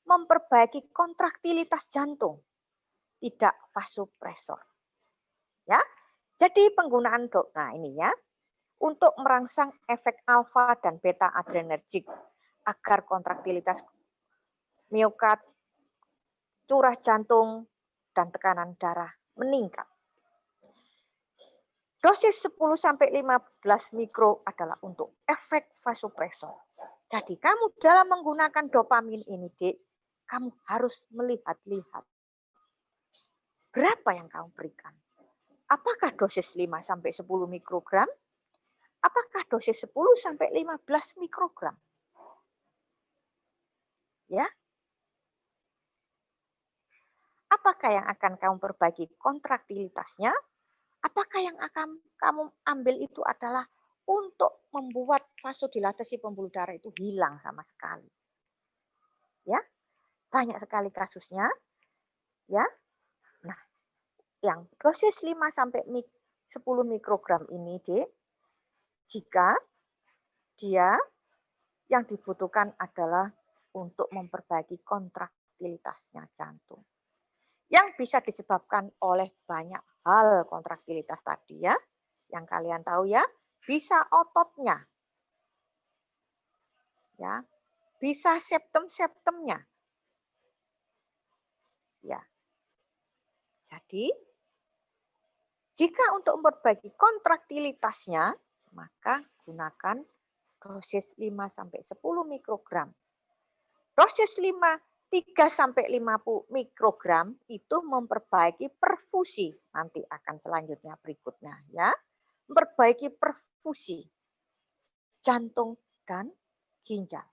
Memperbaiki kontraktilitas jantung, tidak vasopresor. Ya. Jadi penggunaan nah ini ya, untuk merangsang efek alfa dan beta adrenergik agar kontraktilitas miokard, curah jantung, dan tekanan darah meningkat. Dosis 10-15 mikro adalah untuk efek vasopresor. Jadi kamu dalam menggunakan dopamin ini, Dik, kamu harus melihat-lihat berapa yang kamu berikan. Apakah dosis 5-10 mikrogram? Apakah dosis 10-15 mikrogram? Ya. Apakah yang akan kamu perbaiki kontraktilitasnya? Apakah yang akan kamu ambil itu adalah untuk membuat vasodilatasi pembuluh darah itu hilang sama sekali? Ya, banyak sekali kasusnya. Ya, nah, yang dosis 5-10 mikrogram ini, Dik, jika dia yang dibutuhkan adalah untuk memperbaiki kontraktilitasnya jantung. Yang bisa disebabkan oleh banyak hal kontraktilitas tadi ya. Yang kalian tahu ya, bisa ototnya. Ya. Bisa septum-septumnya. Ya. Jadi jika untuk memperbaiki kontraktilitasnya, maka gunakan dosis 5-10 mikrogram. Dosis 3-50 mikrogram itu memperbaiki perfusi. Nanti akan selanjutnya berikutnya ya. Memperbaiki perfusi jantung dan ginjal.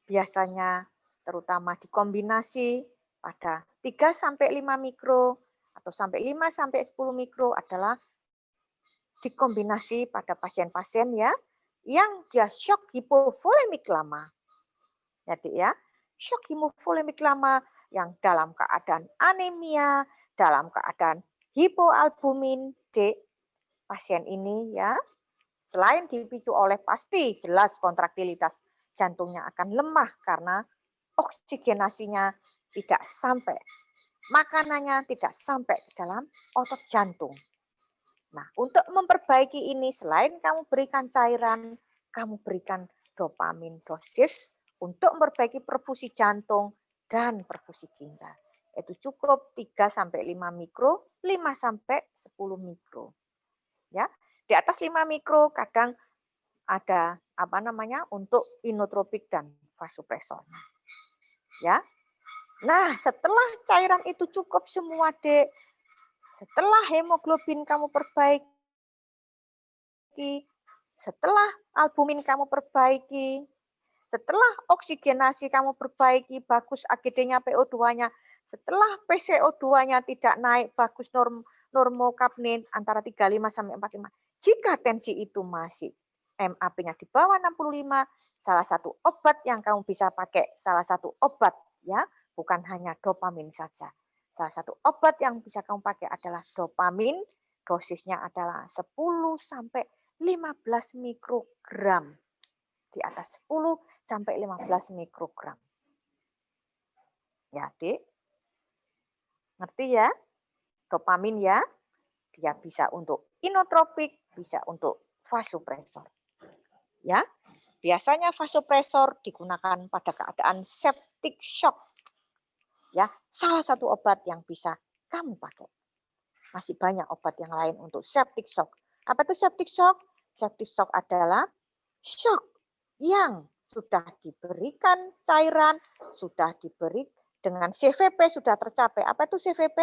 Biasanya terutama dikombinasi pada 3-5 mikro atau sampai 5-10 mikro adalah dikombinasi pada pasien-pasien ya yang dia shock hipovolemik lama. Jadi ya, shock hipovolemik lama yang dalam keadaan anemia, dalam keadaan hipoalbumin D, pasien ini ya, selain dipicu oleh pasti jelas kontraktilitas jantungnya akan lemah karena oksigenasinya tidak sampai, makanannya tidak sampai ke dalam otot jantung. Nah, untuk memperbaiki ini selain kamu berikan cairan, kamu berikan dopamin dosis untuk memperbaiki perfusi jantung dan perfusi ginjal. Itu cukup 3-5 mikro, 5-10 mikro. Ya, di atas 5 mikro kadang ada untuk inotropik dan vasopresor. Ya. Nah, setelah cairan itu cukup semua, Dek. Setelah hemoglobin kamu perbaiki, setelah albumin kamu perbaiki, setelah oksigenasi kamu perbaiki, bagus AGD-nya, PO2-nya, setelah PCO2-nya tidak naik, bagus normokapnin antara 35-45. Jika tensi itu masih MAP-nya di bawah 65, salah satu obat yang kamu bisa pakai, salah satu obat ya, bukan hanya dopamin saja. Salah satu obat yang bisa kamu pakai adalah dopamin, dosisnya adalah 10-15 mikrogram. Di atas 10-15 mikrogram. Ya, Dik. Ngerti ya? Dopamin ya. Dia bisa untuk inotropik, bisa untuk vasopresor. Ya. Biasanya vasopresor digunakan pada keadaan septic shock. Ya, salah satu obat yang bisa kamu pakai. Masih banyak obat yang lain untuk septic shock. Apa itu septic shock? Septic shock adalah shock yang sudah diberikan cairan, sudah diberi dengan CVP sudah tercapai. Apa itu CVP?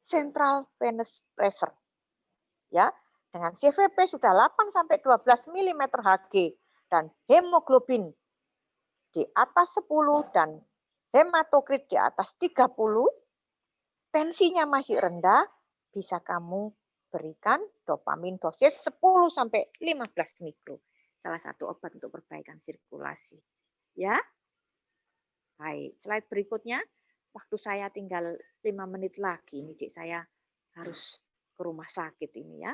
Central venous pressure. Ya, dengan CVP sudah 8-12 mm Hg dan hemoglobin di atas 10 dan hematokrit di atas 30, tensinya masih rendah, bisa kamu berikan dopamin dosis 10 sampai 15 mikro. Salah satu obat untuk perbaikan sirkulasi. Ya. Baik, slide berikutnya. Waktu saya tinggal 5 menit lagi, ini Dik, saya harus ke rumah sakit ini ya.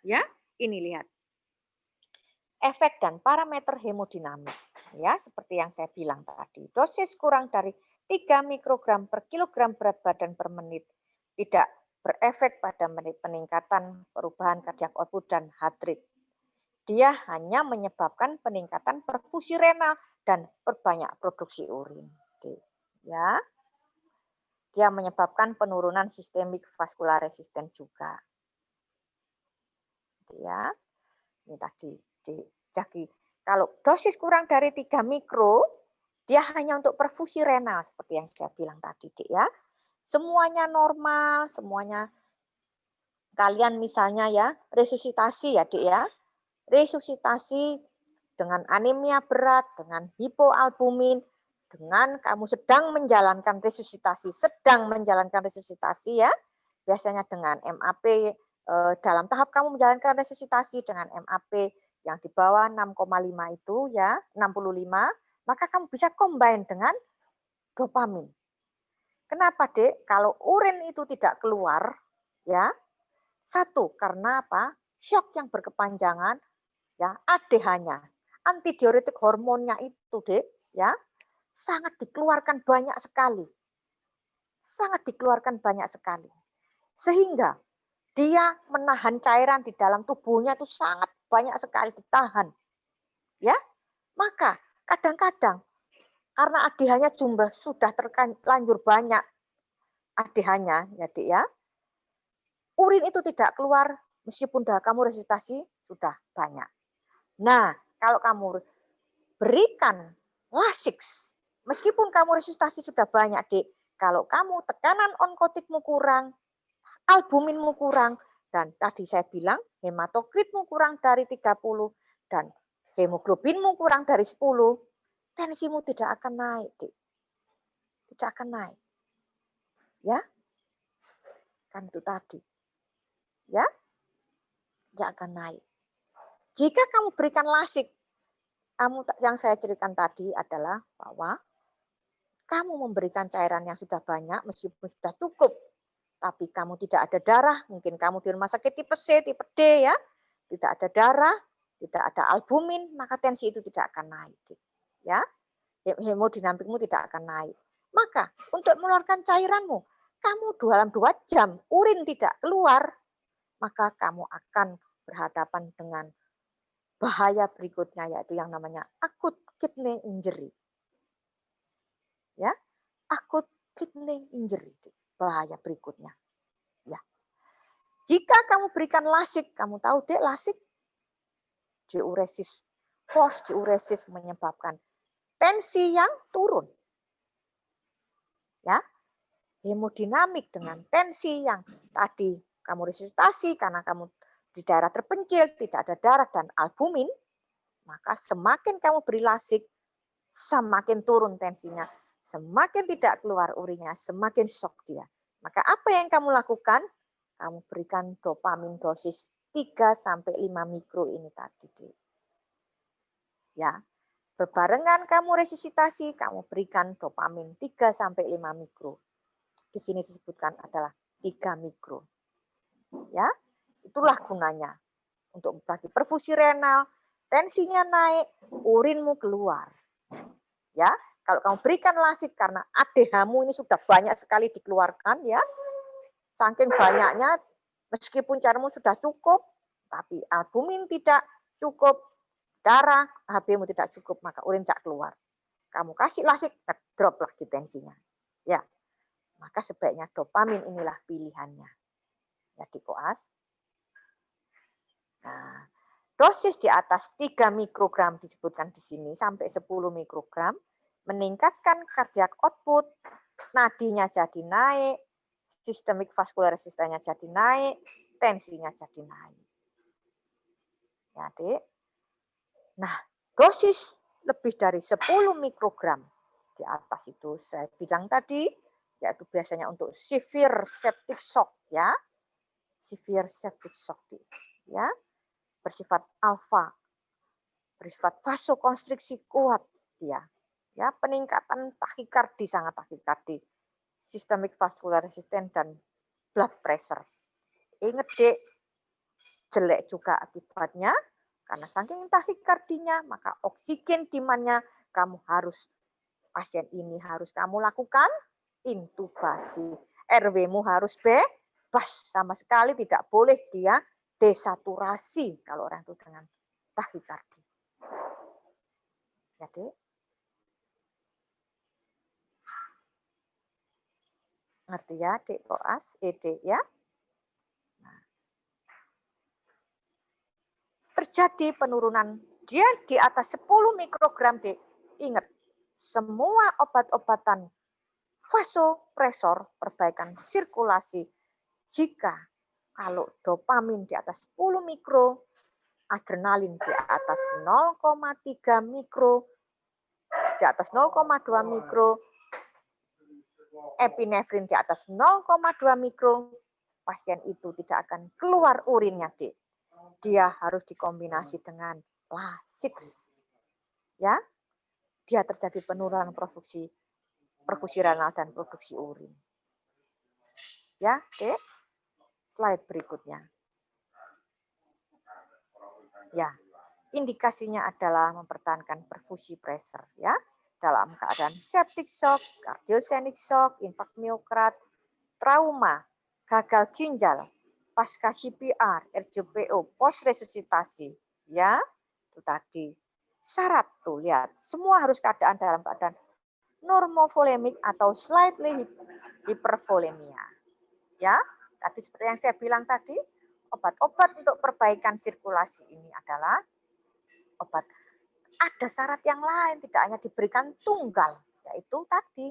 Ya, ini lihat. Efek dan parameter hemodinamik. Ya, seperti yang saya bilang tadi. Dosis kurang dari 3 mikrogram per kilogram berat badan per menit tidak berefek pada peningkatan perubahan kardiak output dan heart rate. Dia hanya menyebabkan peningkatan perfusi renal dan perbanyak produksi urin. Ya. Dia menyebabkan penurunan sistemik vaskular resisten juga. Ya. Ini tadi jadi kalau dosis kurang dari 3 mikro, dia hanya untuk perfusi renal seperti yang saya bilang tadi, Dik ya. Semuanya normal, semuanya kalian misalnya ya, resusitasi ya, Dik ya. Resusitasi dengan anemia berat, dengan hipoalbumin, dengan kamu sedang menjalankan resusitasi ya, biasanya dengan MAP dalam tahap kamu menjalankan resusitasi dengan MAP yang di bawah 6,5 itu ya, 65, maka kamu bisa combine dengan dopamin. Kenapa, Dek? Kalau urin itu tidak keluar, ya, satu karena apa? Shock yang berkepanjangan. Ya, ADH-nya, antidiuretik hormonnya itu, Dek, ya, sangat dikeluarkan banyak sekali. Sangat dikeluarkan banyak sekali. Sehingga dia menahan cairan di dalam tubuhnya itu sangat banyak sekali ditahan. Ya. Maka kadang-kadang karena ADH-nya jumlah sudah terlanjur banyak ADH-nya, ya, Dek, ya. Urin itu tidak keluar meskipun kamu resusitasi sudah banyak. Nah, kalau kamu berikan Lasix, meskipun kamu resusitasi sudah banyak, Dik, kalau kamu tekanan onkotikmu kurang, albuminmu kurang, dan tadi saya bilang hematokritmu kurang dari 30, dan hemoglobinmu kurang dari 10, tensimu tidak akan naik, Dik. Tidak akan naik. Ya, kan itu tadi. Ya, tidak akan naik. Jika kamu berikan Lasix, yang saya ceritakan tadi adalah bahwa kamu memberikan cairan yang sudah banyak meskipun sudah cukup, tapi kamu tidak ada darah, mungkin kamu di rumah sakit tipe C, tipe D ya, tidak ada darah, tidak ada albumin, maka tensi itu tidak akan naik. Ya, hemodinamikmu tidak akan naik. Maka untuk mengeluarkan cairanmu, kamu dalam 2 jam urin tidak keluar, maka kamu akan berhadapan dengan bahaya berikutnya, yaitu yang namanya acute kidney injury. Ya, acute kidney injury, bahaya berikutnya. Ya. Jika kamu berikan Lasix, kamu tahu, Dek, Lasix diuresis, force diuresis menyebabkan tensi yang turun. Ya. Hemodinamik dengan tensi yang tadi kamu resusitasi karena kamu di daerah terpencil, tidak ada darah dan albumin, maka semakin kamu beri Lasix, semakin turun tensinya, semakin tidak keluar urinnya, semakin shock dia. Maka apa yang kamu lakukan? Kamu berikan dopamin dosis 3-5 mikro ini tadi. Ya, berbarengan kamu resusitasi, kamu berikan dopamin 3-5 mikro. Di sini disebutkan adalah 3 mikro. Ya, itulah gunanya. Untuk bagi perfusi renal, tensinya naik, urinmu keluar. Ya, kalau kamu berikan Lasix karena ADH-mu ini sudah banyak sekali dikeluarkan ya. Saking banyaknya meskipun cairanmu sudah cukup, tapi albumin tidak cukup, darah, HB-mu tidak cukup, maka urin tidak keluar. Kamu kasih Lasix, drop lagi tensinya. Ya. Maka sebaiknya dopamin inilah pilihannya. Ya, di koas. Nah, dosis di atas 3 mikrogram disebutkan di sini sampai 10 mikrogram meningkatkan cardiac output, nadinya jadi naik, sistemik vaskular resistennya jadi naik, tensinya jadi naik. Ya, Dek. Nah, dosis lebih dari 10 mikrogram di atas itu saya bilang tadi, yaitu biasanya untuk severe septic shock ya. Severe septic shock ya. Bersifat alfa, bersifat vasokonstriksi kuat dia. Ya, peningkatan takikardi sangat takikardi, systemic vascular resistance dan blood pressure. Ingat Dek, jelek juga akibatnya karena saking takikardinya maka oksigen demand-nya pasien ini harus kamu lakukan intubasi. RW-mu harus bebas sama sekali, tidak boleh dia desaturasi kalau orang itu dengan takikardi. Ya, Dek. Ngerti ya, Dek Koas, Dek ya. Nah. Terjadi penurunan dia di atas 10 mikrogram, Dek. Ingat, semua obat-obatan vasopresor, perbaikan sirkulasi, jika kalau dopamin di atas 10 mikro, adrenalin di atas 0,3 mikro, di atas 0,2 mikro, epinefrin di atas 0,2 mikro, pasien itu tidak akan keluar urinnya, Dek. Dia harus dikombinasi dengan Lasix. Ya. Dia terjadi penurunan perfusi renal dan produksi urin. Ya, Dek. Slide berikutnya. Ya, indikasinya adalah mempertahankan perfusi pressure ya dalam keadaan septic shock, cardiogenic shock, infark miokard, trauma, gagal ginjal, pasca CPR, RJPO, post resusitasi ya. Itu tadi syarat tuh lihat, semua harus dalam keadaan normovolemik atau slightly hypervolemia. Ya, tadi seperti yang saya bilang tadi, obat-obat untuk perbaikan sirkulasi ini adalah obat. Ada syarat yang lain, tidak hanya diberikan tunggal, yaitu tadi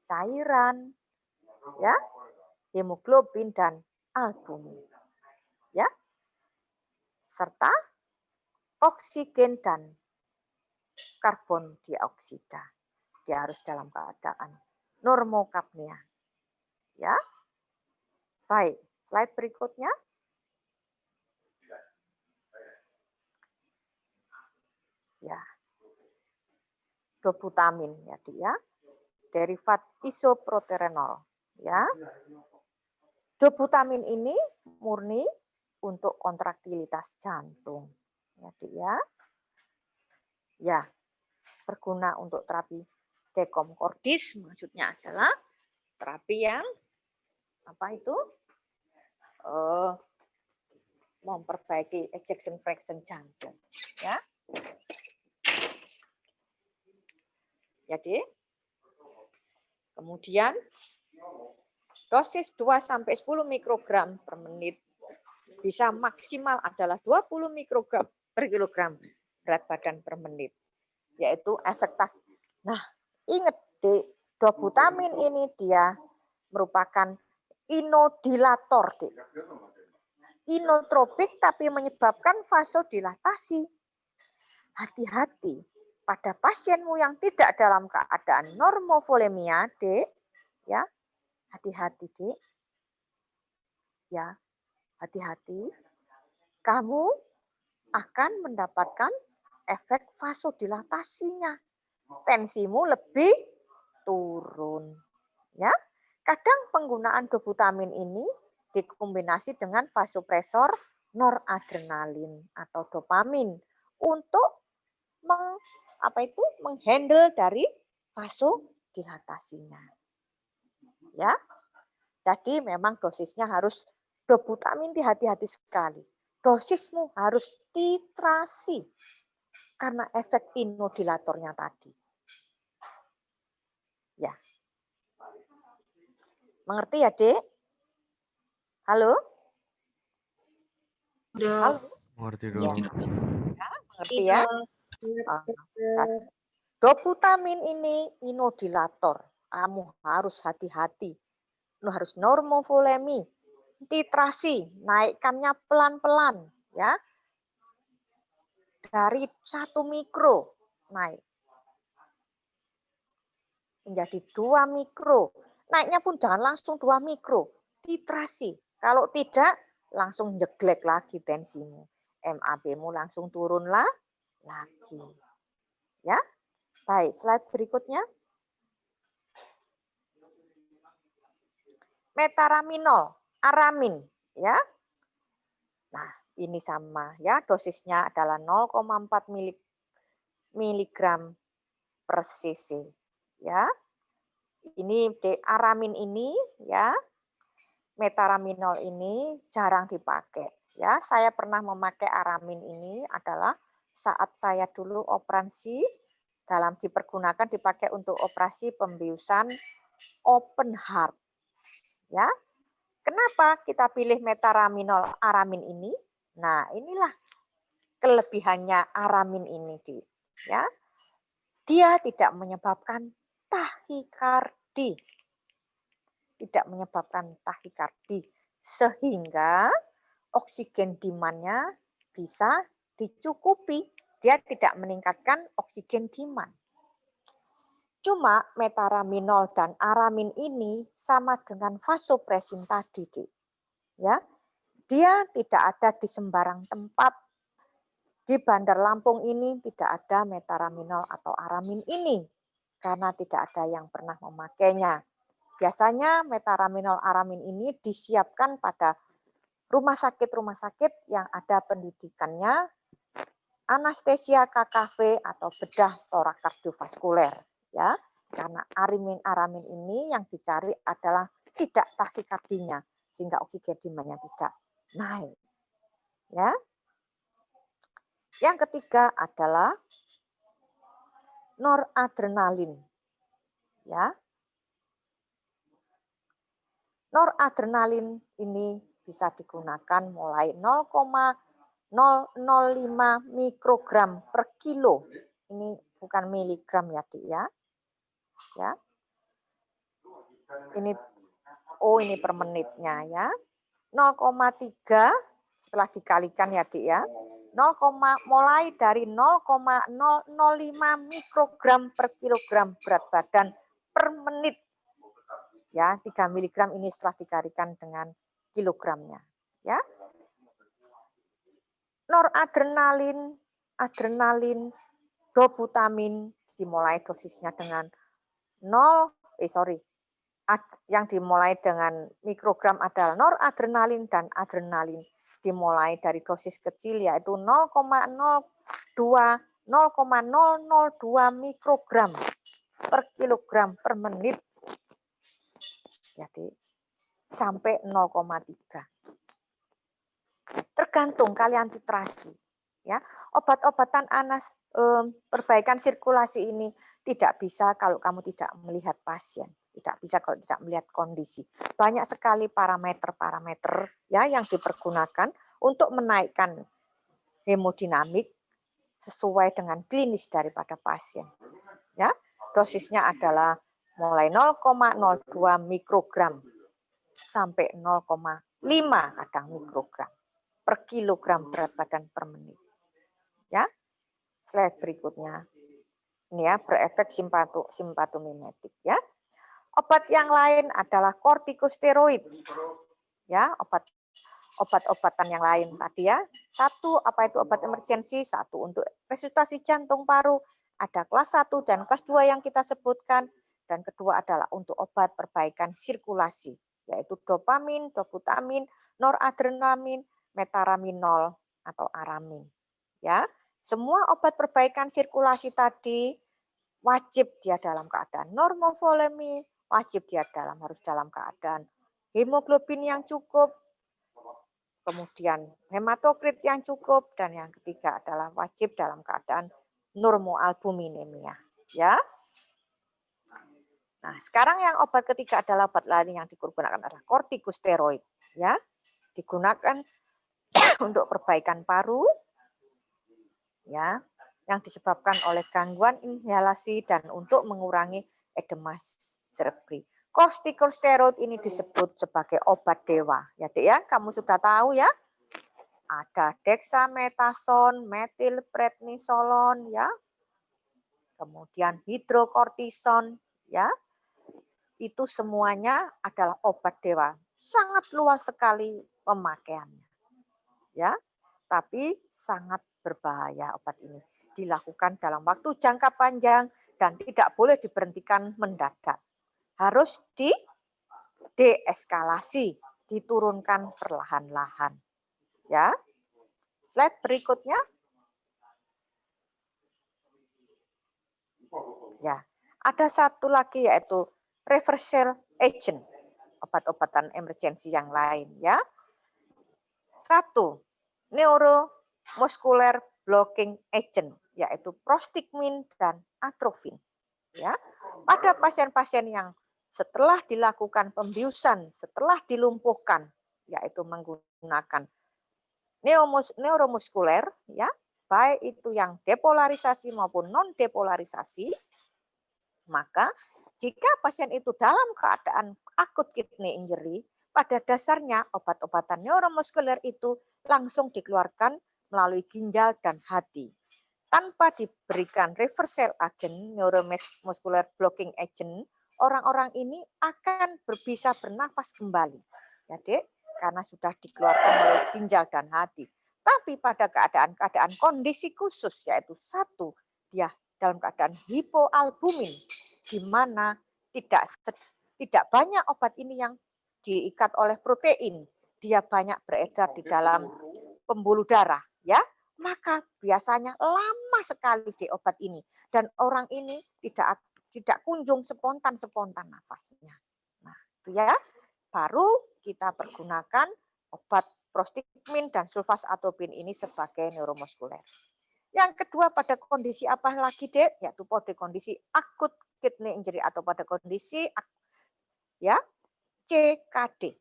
cairan, ya, hemoglobin dan albumin, ya, serta oksigen dan karbon dioksida. Dia harus dalam keadaan normokapnia, ya. Baik, slide berikutnya. Ya, dobutamin ya, dia derivat isoproterenol ya. Dobutamin ini murni untuk kontraktilitas jantung ya, dia ya, berguna untuk terapi dekom cordis, maksudnya adalah terapi yang apa itu memperbaiki ejection fraction jantung ya. Jadi, kemudian dosis 2-10 mikrogram per menit bisa maksimal adalah 20 mikrogram per kilogram berat badan per menit. Yaitu efek Nah, ingat di dobutamin ini dia merupakan inodilator. Inotropik tapi menyebabkan vasodilatasi. Hati-hati. Pada pasienmu yang tidak dalam keadaan normovolemia, Dek, ya, hati-hati, Dek. Ya, hati-hati. Kamu akan mendapatkan efek vasodilatasinya. Tensimu lebih turun, ya. Kadang penggunaan dobutamin ini dikombinasi dengan vasopresor noradrenalin atau dopamin untuk menghandle dari vasodilatasinya. Ya. Jadi memang dosisnya harus dobutamin hati-hati sekali. Dosismu harus titrasi karena efek inodilatornya tadi. Ya. Mengerti ya, Dek? Halo? Halo? Mengerti Ya. dong. Ya, mengerti ya? Dobutamin ini inodilator. Kamu harus hati-hati. Harus normovolemi. Titrasi, naikkannya pelan-pelan, ya. Dari 1 mikro naik. menjadi 2 mikro. Naiknya pun jangan langsung 2 mikro, titrasi. Kalau tidak, langsung jeglek lagi tensimu. MAB-mu langsung turunlah lagi. Ya, baik. Slide berikutnya. Metaraminol, aramin, ya. Nah, ini sama ya, dosisnya adalah 0,4 miligram per cc, ya. Ini aramin ini, ya. Metaraminol ini jarang dipakai, ya. Saya pernah memakai aramin ini adalah saat saya dulu operasi dipergunakan dipakai untuk operasi pembiusan open heart. Ya, kenapa kita pilih metaraminol aramin ini? Nah, inilah kelebihannya aramin ini, ya. Dia tidak menyebabkan tahikardi. Tidak menyebabkan tahikardi sehingga oksigen demand-nya bisa dicukupi. Dia tidak meningkatkan oksigen demand. Cuma metaraminol dan aramin ini sama dengan vasopresin tadi, ya. Dia tidak ada di sembarang tempat. Di Bandar Lampung ini tidak ada metaraminol atau aramin ini karena tidak ada yang pernah memakainya. Biasanya metaraminol aramin ini disiapkan pada rumah sakit yang ada pendidikannya anestesia KKV atau bedah torak kardiovaskuler. Ya, karena aramin ini yang dicari adalah tidak tahikardinya sehingga oksigen demand-nya tidak naik. Ya. Yang ketiga adalah noradrenalin. Ya. Noradrenalin ini bisa digunakan mulai 0,005 mikrogram per kilo. Ini bukan miligram ya, Dik ya. Ya. Ini per menitnya ya. 0,3 setelah dikalikan ya, Dik ya. Mulai dari 0,005 mikrogram per kilogram berat badan per menit. Ya, 3 miligram ini setelah dikalikan dengan kilogramnya, ya. Noradrenalin, adrenalin, dobutamin dimulai dosisnya dengan yang dimulai dengan mikrogram adalah noradrenalin dan adrenalin dimulai dari dosis kecil yaitu 0,002 mikrogram per kilogram per menit. Jadi sampai 0,3. Tergantung kalian titrasi. Ya, obat-obatan perbaikan sirkulasi ini tidak bisa kalau kamu tidak melihat pasien, tidak bisa kalau tidak melihat kondisi. Banyak sekali parameter-parameter ya yang dipergunakan untuk menaikkan hemodinamik sesuai dengan klinis daripada pasien. Ya, dosisnya adalah mulai 0,02 mikrogram sampai 0,5 kadang mikrogram per kilogram berat badan per menit. Ya, slide berikutnya. Ini ya, berefek simpatomimetik ya. Obat yang lain adalah kortikosteroid. Ya, obat-obatan yang lain tadi ya. Satu, apa itu obat emergensi? Satu untuk resusitasi jantung paru, ada kelas 1 dan kelas 2 yang kita sebutkan. Dan kedua adalah untuk obat perbaikan sirkulasi, yaitu dopamin, dobutamin, noradrenalin, metaraminol atau aramin. Ya, semua obat perbaikan sirkulasi tadi wajib dia dalam keadaan normovolemi, wajib dia harus dalam keadaan hemoglobin yang cukup, kemudian hematokrit yang cukup, dan yang ketiga adalah wajib dalam keadaan normoalbuminemia. Ya. Nah, sekarang yang obat ketiga adalah obat lain yang digunakan adalah kortikosteroid. Ya, digunakan untuk perbaikan paru, ya, yang disebabkan oleh gangguan inhalasi dan untuk mengurangi edema cerebri. Kortikosteroid ini disebut sebagai obat dewa. Ya, Dek ya, kamu sudah tahu ya. Ada dexamethasone, metilprednisolon ya. Kemudian hidrokortison ya. Itu semuanya adalah obat dewa. Sangat luas sekali pemakaiannya. Ya. Tapi sangat berbahaya obat ini. Dilakukan dalam waktu jangka panjang dan tidak boleh diberhentikan mendadak. Harus deeskalasi, diturunkan perlahan-lahan. Ya. Slide berikutnya. Ya, ada satu lagi yaitu reversal agent, obat-obatan emergensi yang lain ya. Satu, neuromuscular blocking agent, yaitu prostigmin dan atropin. Ya, pada pasien-pasien yang setelah dilakukan pembiusan, setelah dilumpuhkan, yaitu menggunakan neuromuskuler, ya, baik itu yang depolarisasi maupun non depolarisasi, maka jika pasien itu dalam keadaan akut kidney injury, pada dasarnya obat-obatan neuromuskuler itu langsung dikeluarkan melalui ginjal dan hati. Tanpa diberikan reversal agent, neuromuscular blocking agent, orang-orang ini akan bisa bernafas kembali. Ya, Dek, karena sudah dikeluarkan melalui ginjal dan hati. Tapi pada keadaan kondisi khusus, yaitu satu, dia dalam keadaan hipoalbumin, di mana tidak banyak obat ini yang diikat oleh protein, dia banyak beredar di dalam pembuluh darah, ya, maka biasanya lama sekali di obat ini dan orang ini tidak kunjung spontan nafasnya. Nah, itu ya, baru kita pergunakan obat prostigmin dan sulfasatropin ini sebagai neuromuskuler. Yang kedua, pada kondisi apa lagi, Dek? Yaitu pada kondisi akut kidney injury atau pada kondisi ya CKD,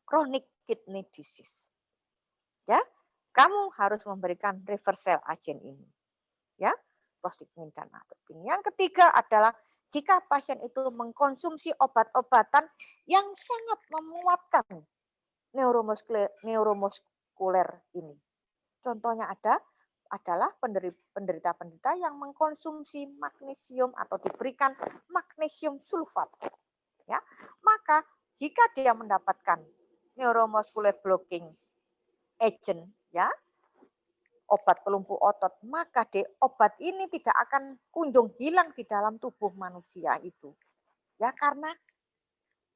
chronic kidney disease. Ya, kamu harus memberikan reversal agent ini. Ya, prostigmin dan atropin. Yang ketiga adalah jika pasien itu mengkonsumsi obat-obatan yang sangat memuatkan neuromuskuler ini. Contohnya adalah penderita-penderita yang mengkonsumsi magnesium atau diberikan magnesium sulfat. Ya, maka jika dia mendapatkan neuromuscular blocking agent, ya, obat pelumpuh otot, maka obat ini tidak akan kunjung hilang di dalam tubuh manusia itu. Ya, karena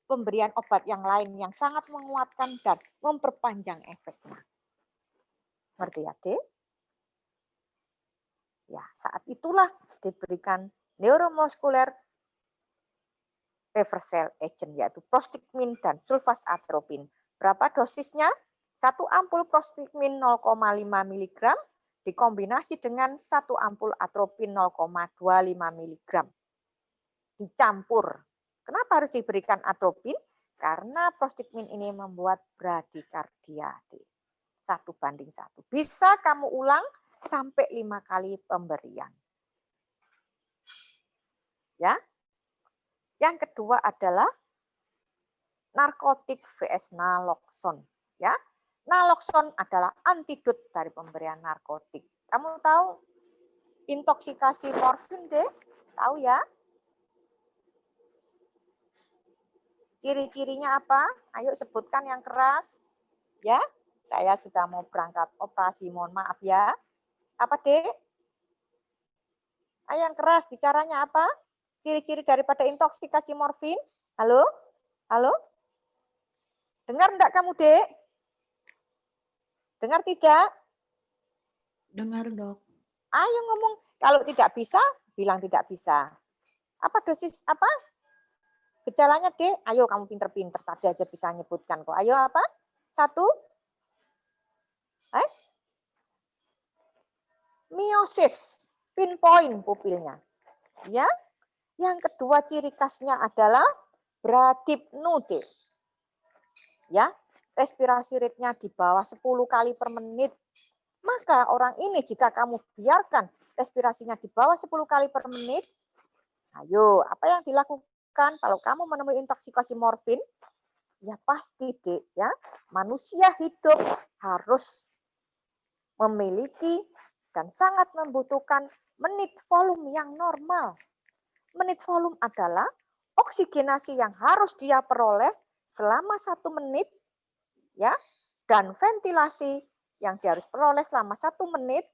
pemberian obat yang lain yang sangat menguatkan dan memperpanjang efeknya. Ngerti ya, Dek? Ya, saat itulah diberikan neuromuscular reversal agent, yaitu prostigmin dan sulfasatropin. Berapa dosisnya? 1 ampul prostigmin 0,5 mg dikombinasi dengan 1 ampul atropin 0,25 mg. Dicampur. Kenapa harus diberikan atropin? Karena prostigmin ini membuat bradikardia. 1:1. Bisa kamu ulang sampai 5 kali pemberian. Ya. Yang kedua adalah narkotik vs naloxone. Ya. Naloxone adalah antidot dari pemberian narkotik. Kamu tahu intoksikasi morfin, Dek? Tahu ya? Ciri-cirinya apa? Ayo sebutkan yang keras. Ya, saya sudah mau berangkat operasi, mohon maaf ya. Apa, Dek? Ayo yang keras, bicaranya apa? Ciri-ciri daripada intoksikasi morfin? Halo? Halo? Dengar enggak kamu, Dek? Dengar tidak? Dengar, Dok. Ayo ngomong. Kalau tidak bisa, bilang tidak bisa. Apa dosis, apa? Gejalanya, Dek? Ayo kamu pinter-pinter. Tadi aja bisa nyebutkan kok. Ayo apa? 1? Miosis. Pinpoint pupilnya. Ya. Yang kedua ciri khasnya adalah bradypnoe. Ya. Respirasi rate-nya di bawah 10 kali per menit. Maka orang ini jika kamu biarkan respirasinya di bawah 10 kali per menit, ayo, apa yang dilakukan kalau kamu menemui intoksikasi morfin? Ya pasti, Dek, ya. Manusia hidup harus memiliki dan sangat membutuhkan menit volume yang normal. menit volume adalah oksigenasi yang harus dia peroleh selama 1 menit, ya, dan ventilasi yang dia harus peroleh selama 1 menit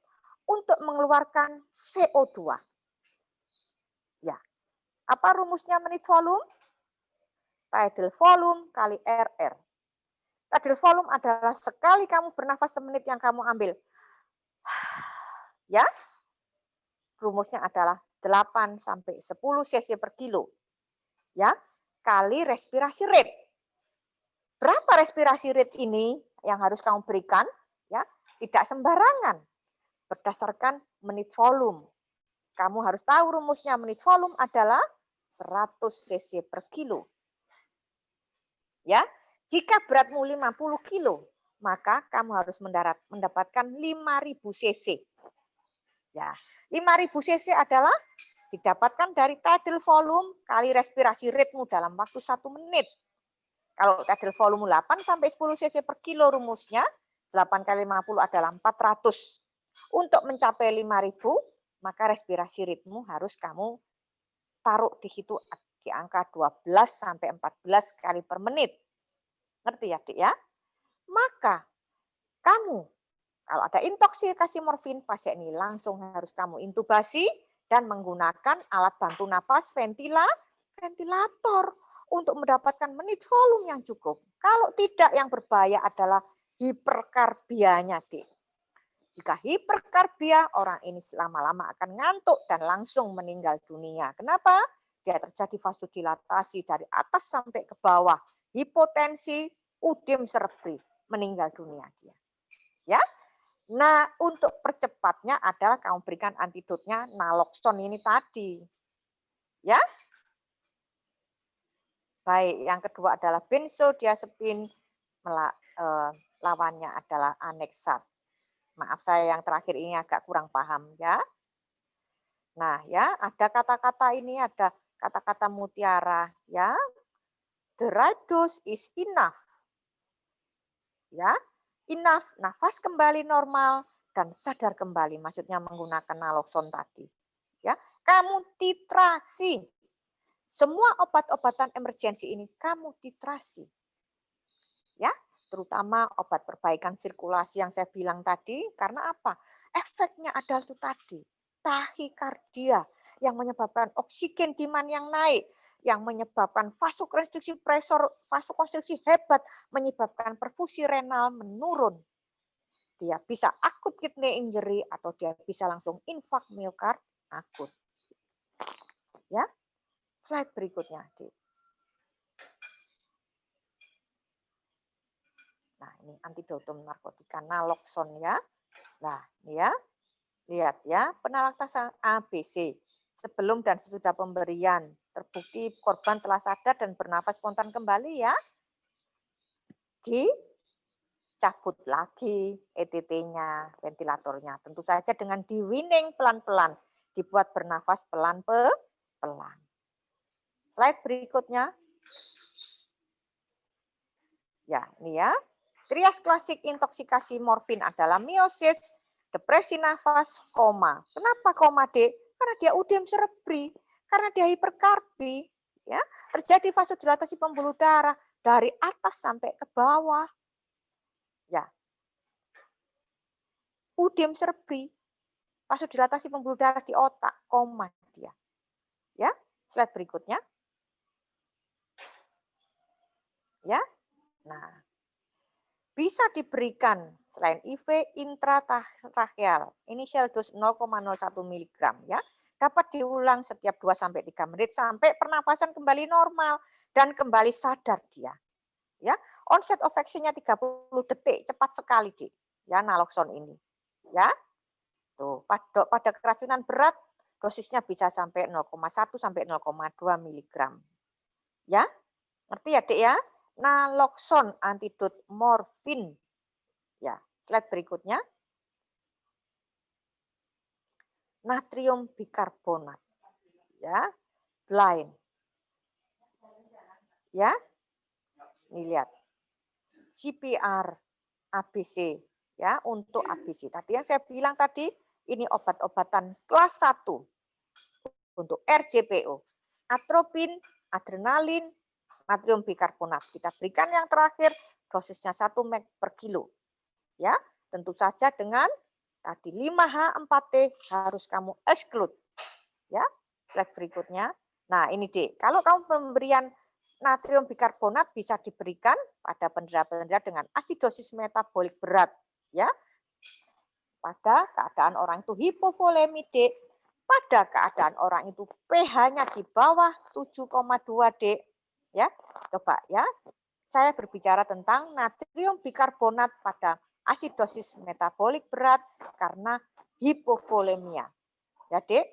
untuk mengeluarkan CO2. Ya, apa rumusnya menit volume? Tidal volume kali RR. Tidal volume adalah sekali kamu bernafas semenit yang kamu ambil. Ya, rumusnya adalah 8 sampai 10 cc per kilo. Ya, kali respirasi rate. Berapa respirasi rate ini yang harus kamu berikan? Ya, tidak sembarangan. Berdasarkan menit volume. Kamu harus tahu rumusnya menit volume adalah 100 cc per kilo. Ya, jika beratmu 50 kilo, maka kamu harus mendapatkan 5.000 cc. Ya, 5.000 cc adalah didapatkan dari tidal volume kali respirasi rate-mu dalam waktu 1 menit. Kalau tidal volume 8 sampai 10 cc per kilo rumusnya, 8 kali 50 adalah 400. Untuk mencapai 5.000, maka respirasi rate-mu harus kamu taruh di situ di angka 12 sampai 14 kali per menit. Ngerti ya, Dik ya? Maka kamu kalau ada intoksikasi morfin, pasien ini langsung harus kamu intubasi dan menggunakan alat bantu napas ventilator untuk mendapatkan menit volume yang cukup. Kalau tidak, yang berbahaya adalah hiperkarbianya, Dik. Jika hiperkarbia, orang ini lama-lama akan ngantuk dan langsung meninggal dunia. Kenapa? Dia terjadi vasodilatasi dari atas sampai ke bawah. Hipotensi, udem cerebri, meninggal dunia dia. Ya. Nah, untuk percepatnya adalah kamu berikan antidotnya naloxone ini tadi. Ya. Baik, yang kedua adalah benzodiazepin, lawannya adalah aneksat. Maaf, saya yang terakhir ini agak kurang paham ya. Nah, ya, ada kata-kata ini, ada kata-kata mutiara ya. The right dose is enough. Ya, enough, nafas kembali normal dan sadar kembali, maksudnya menggunakan naloxone tadi. Ya, kamu titrasi. Semua obat-obatan emergensi ini kamu titrasi. Ya, terutama obat perbaikan sirkulasi yang saya bilang tadi, karena apa? Efeknya adalah itu tadi, tahikardia yang menyebabkan oksigen demand yang naik, yang menyebabkan vasokonstriksi hebat, menyebabkan perfusi renal menurun. Dia bisa akut kidney injury atau dia bisa langsung infak miokard akut. Ya, slide berikutnya. Nah, ini antidotum narkotika naloxone ya. Nah, ini ya. Lihat ya, penalaktasan ABC sebelum dan sesudah pemberian terbukti korban telah sadar dan bernafas spontan kembali ya. Dicabut lagi ETT-nya, ventilatornya. Tentu saja dengan diwining pelan-pelan, dibuat bernafas pelan-pelan. Slide berikutnya. Ya, ini ya. Trias klasik intoksikasi morfin adalah miosis, depresi nafas, koma. Kenapa koma, Dek? Karena dia udem cerebri, karena dia hiperkarbi, ya. Terjadi vasodilatasi pembuluh darah dari atas sampai ke bawah. Ya. Udem cerebri, vasodilatasi pembuluh darah di otak, koma dia. Ya, slide berikutnya. Ya. Nah, bisa diberikan selain IV intratracheal, initial dose 0,01 mg ya. Dapat diulang setiap 2 sampai 3 menit sampai pernapasan kembali normal dan kembali sadar dia. Ya, onset of action-nya 30 detik, cepat sekali, Dik. Ya, naloxone ini. Ya. Tuh, pada keracunan berat dosisnya bisa sampai 0,1 sampai 0,2 mg. Ya. Ngerti ya, Dik ya? Naloxone antidot morfin. Ya, slide berikutnya. Natrium bikarbonat. Ya, blind. Ya. Ini lihat. CPR ABC ya, untuk ABC. Tadi yang saya bilang tadi ini obat-obatan kelas 1 untuk RJPO. Atropin, adrenalin, natrium bikarbonat. Kita berikan yang terakhir dosisnya 1 mg per kilo. Ya, tentu saja dengan tadi 5H4T harus kamu exclude. Ya, slide berikutnya. Nah, ini Dek, kalau kamu pemberian natrium bikarbonat bisa diberikan pada penderita-penderita dengan asidosis metabolik berat, ya. Pada keadaan orang itu hipovolemi, Dek. Pada keadaan orang itu pH-nya di bawah 7,2, Dek. Ya, coba ya. Saya berbicara tentang natrium bikarbonat pada asidosis metabolik berat karena hipovolemia. Ya, Dek.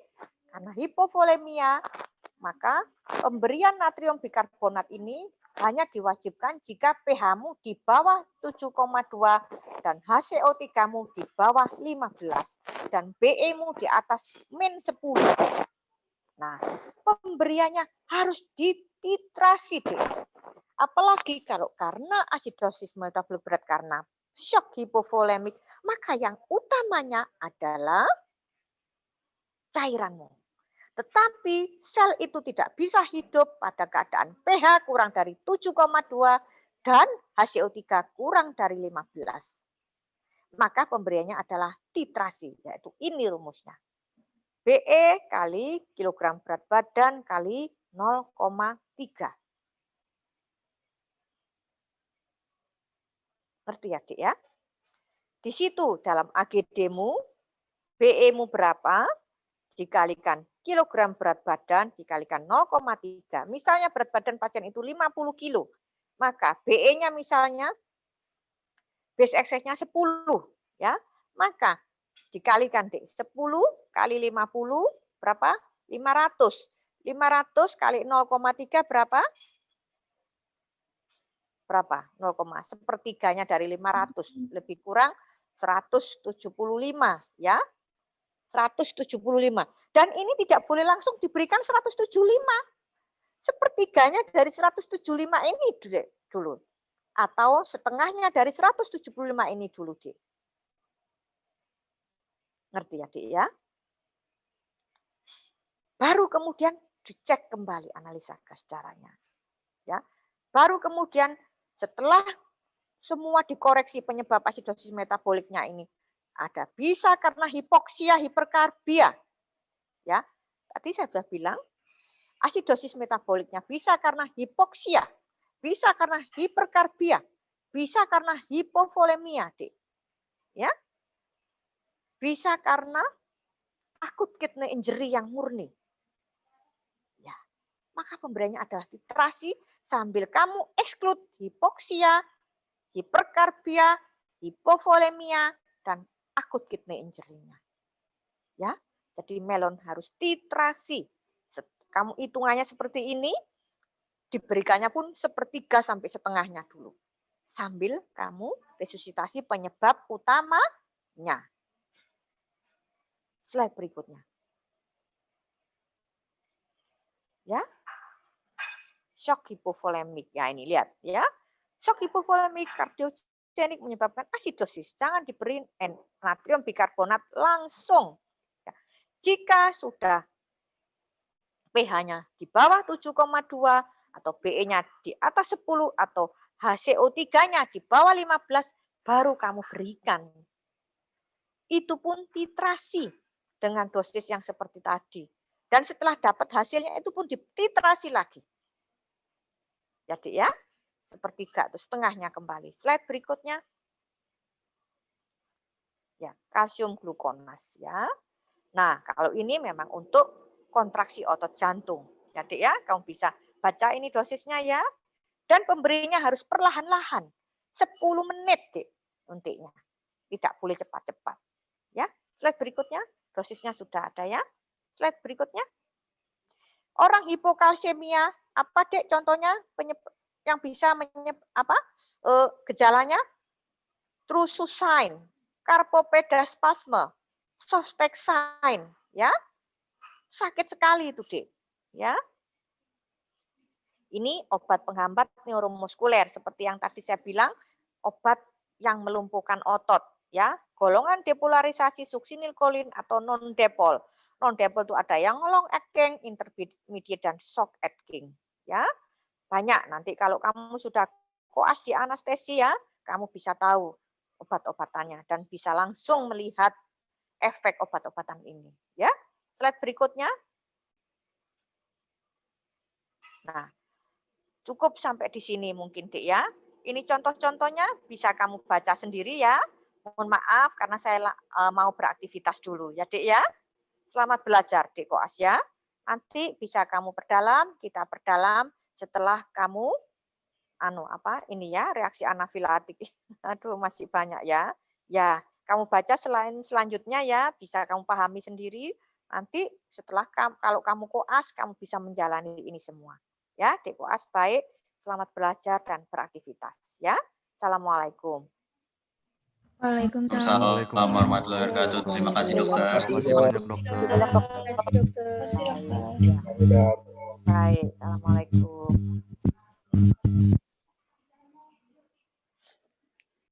Karena hipovolemia, maka pemberian natrium bikarbonat ini hanya diwajibkan jika pH-mu di bawah 7,2 dan HCO3-mu di bawah 15 dan BE-mu di atas -10. Nah, pemberiannya harus dititrasi, Dek. Apalagi kalau karena asidosis metabolik berat karena shock hipovolemik, maka yang utamanya adalah cairanmu. Tetapi sel itu tidak bisa hidup pada keadaan pH kurang dari 7,2 dan HCO3 kurang dari 15. Maka pemberiannya adalah titrasi, yaitu ini rumusnya. BE kali kilogram berat badan kali 0,3. Ngerti ya, Dik ya? Di situ dalam AGD-mu, BE-mu berapa? Dikalikan kilogram berat badan dikalikan 0,3. Misalnya berat badan pasien itu 50 kilo, maka BE-nya misalnya base excess-nya 10, ya. Maka dikalikan 10 kali 50 berapa? 500. 500 kali 0,3 berapa? Berapa? 0,1/3 dari 500, lebih kurang 175, ya. 175. Dan ini tidak boleh langsung diberikan 175. Sepertiganya dari 175 ini dulu. Atau setengahnya dari 175 ini dulu, Dik. Ngerti ya, Dik ya? Baru kemudian dicek kembali analisa gas caranya. Ya. Baru kemudian setelah semua dikoreksi penyebab asidosis metaboliknya ini ada bisa karena hipoksia, hiperkarbia. Ya, tadi saya sudah bilang asidosis metaboliknya bisa karena hipoksia, bisa karena hiperkarbia, bisa karena hipovolemia, Dik. Ya. Bisa karena akut kidney injury yang murni. Ya. Maka pemberiannya adalah titrasi sambil kamu exclude hipoksia, hiperkarbia, hipovolemia dan akut kidney injury-nya. Ya, jadi melon harus titrasi. Kamu hitungannya seperti ini, diberikannya pun 1/3 sampai setengahnya dulu. Sambil kamu resusitasi penyebab utamanya. Slide berikutnya. Ya. Shock hipovolemik. Ya, ini lihat ya. Shock hipovolemik kardiogenik menyebabkan asidosis. Jangan diberi natrium bikarbonat langsung. Ya. Jika sudah pH-nya di bawah 7,2 atau BE-nya di atas 10 atau HCO3-nya di bawah 15, baru kamu berikan. Itu pun titrasi dengan dosis yang seperti tadi. Dan setelah dapat hasilnya itu pun dititrasi lagi. Jadi ya, 1/3 atau setengahnya kembali. Slide berikutnya. Ya, kalsium glukonas ya. Nah, kalau ini memang untuk kontraksi otot jantung. Jadi ya, kamu bisa baca ini dosisnya ya. Dan pemberinya harus perlahan-lahan. 10 menit, Dik, suntiknya. Tidak boleh cepat-cepat. Ya, slide berikutnya. Dosisnya sudah ada ya. Slide berikutnya. Orang hipokalsemia, apa Dek contohnya yang bisa gejalanya? Trususain, carpopedaspasme, softaxine, ya. Sakit sekali itu, Dek. Ya. Ini obat penghambat neuromuskuler seperti yang tadi saya bilang, obat yang melumpuhkan otot, ya. golongan depolarisasi suksinilkolin atau non-depol. Non-depol itu ada yang long acting, intermediate, dan shock acting. Ya, banyak. Nanti kalau kamu sudah koas di anestesia, kamu bisa tahu obat-obatannya dan bisa langsung melihat efek obat-obatan ini. Ya, slide berikutnya. Nah, cukup sampai di sini mungkin, Dek ya. Ini contoh-contohnya bisa kamu baca sendiri ya. Mohon maaf karena saya mau beraktivitas dulu ya, Dek ya. Selamat belajar, Dek Koas ya. Nanti bisa kamu perdalam, kita perdalam setelah kamu ini ya, reaksi anafilaktik. Aduh, masih banyak ya. Ya, kamu baca selanjutnya ya, bisa kamu pahami sendiri. Nanti setelah kalau kamu koas, kamu bisa menjalani ini semua. Ya, Dek Koas baik. Selamat belajar dan beraktivitas ya. Assalamualaikum. Waalaikumsalam. Waalaikumsalam warahmatullahi wabarakatuh. Terima kasih dokter. Terima kasih banyak, dokter. Baik, assalamualaikum.